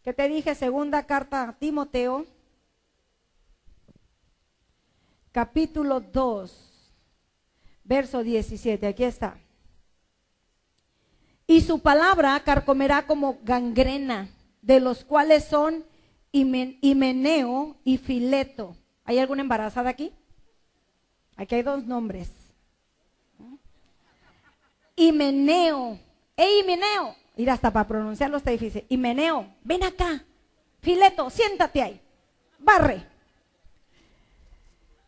¿Qué te dije? 2 carta a Timoteo, capítulo 2, verso 17, aquí está. Y su palabra carcomerá como gangrena, de los cuales son Himeneo y Fileto. ¿Hay alguna embarazada aquí? Aquí hay 2 nombres. Himeneo. Himeneo. Mira, hasta para pronunciarlo está difícil. Himeneo, ven acá. Fileto, siéntate ahí. Barre.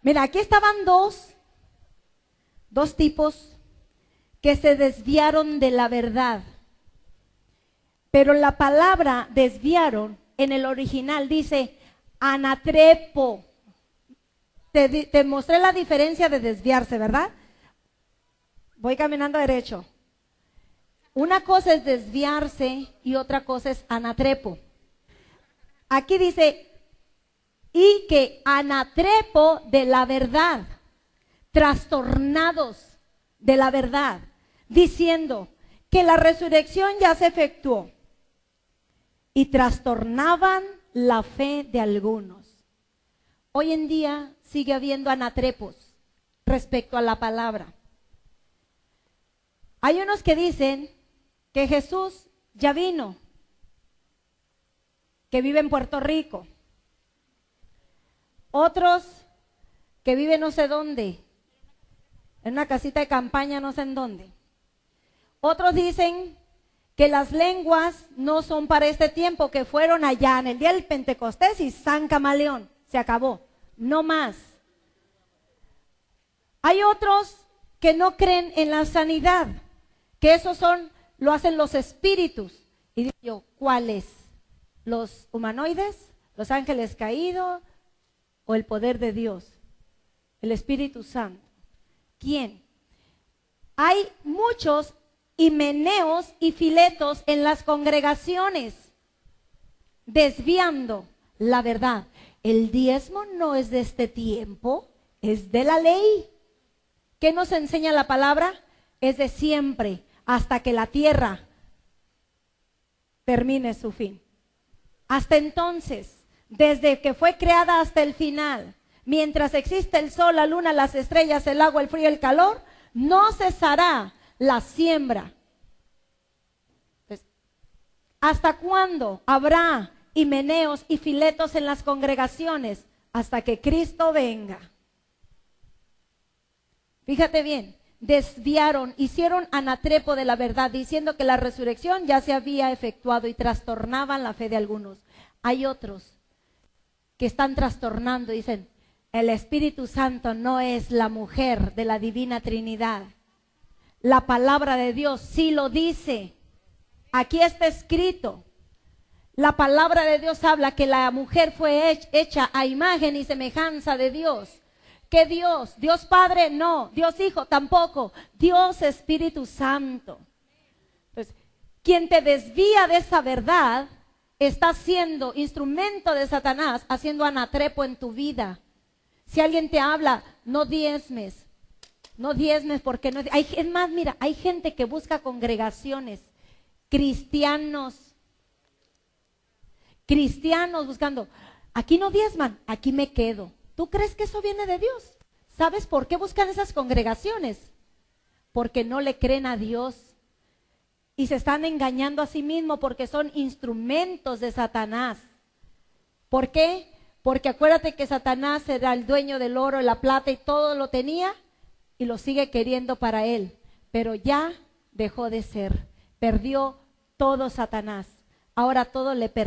Mira, aquí estaban dos tipos que se desviaron de la verdad. Pero la palabra desviaron en el original dice anatrepo. Te mostré la diferencia de desviarse, ¿verdad? Voy caminando derecho. Una cosa es desviarse y otra cosa es anatrepo. Aquí dice, y que anatrepo de la verdad, trastornados de la verdad, diciendo que la resurrección ya se efectuó, y trastornaban la fe de algunos. Hoy en día sigue habiendo anatrepos respecto a la palabra. Hay unos que dicen que Jesús ya vino, que vive en Puerto Rico. Otros que viven no sé dónde, en una casita de campaña no sé en dónde. Otros dicen que las lenguas no son para este tiempo, que fueron allá en el día del Pentecostés y San Camaleón, se acabó, no más. Hay otros que no creen en la sanidad, que esos lo hacen los espíritus. Y digo yo, ¿cuáles? ¿Los humanoides? ¿Los ángeles caídos? ¿O el poder de Dios? El Espíritu Santo. ¿Quién? Hay muchos himeneos y filetos en las congregaciones, desviando la verdad. El diezmo no es de este tiempo, es de la ley. ¿Qué nos enseña la palabra? Es de siempre, hasta que la tierra termine su fin. Hasta entonces, desde que fue creada hasta el final, mientras existe el sol, la luna, las estrellas, el agua, el frío, el calor, no cesará la siembra. Entonces, ¿hasta cuándo habrá himeneos y filetos en las congregaciones? Hasta que Cristo venga. Fíjate bien, desviaron, hicieron anatrepo de la verdad, diciendo que la resurrección ya se había efectuado y trastornaban la fe de algunos. Hay otros que están trastornando, dicen, el Espíritu Santo no es la mujer de la Divina Trinidad. La palabra de Dios sí lo dice. Aquí está escrito. La palabra de Dios habla que la mujer fue hecha a imagen y semejanza de Dios. ¿Qué Dios? ¿Dios Padre? No. ¿Dios Hijo? Tampoco. Dios Espíritu Santo. Entonces, quien te desvía de esa verdad está siendo instrumento de Satanás, haciendo anatrepo en tu vida. Si alguien te habla, no diezmes porque no. Es más, mira, hay gente que busca congregaciones, cristianos buscando, aquí no diezman, aquí me quedo. ¿Tú crees que eso viene de Dios? ¿Sabes por qué buscan esas congregaciones? Porque no le creen a Dios y se están engañando a sí mismos porque son instrumentos de Satanás. ¿Por qué? Porque acuérdate que Satanás era el dueño del oro, la plata y todo lo tenía y lo sigue queriendo para él, pero ya dejó de ser, perdió todo Satanás, ahora todo le pertenece.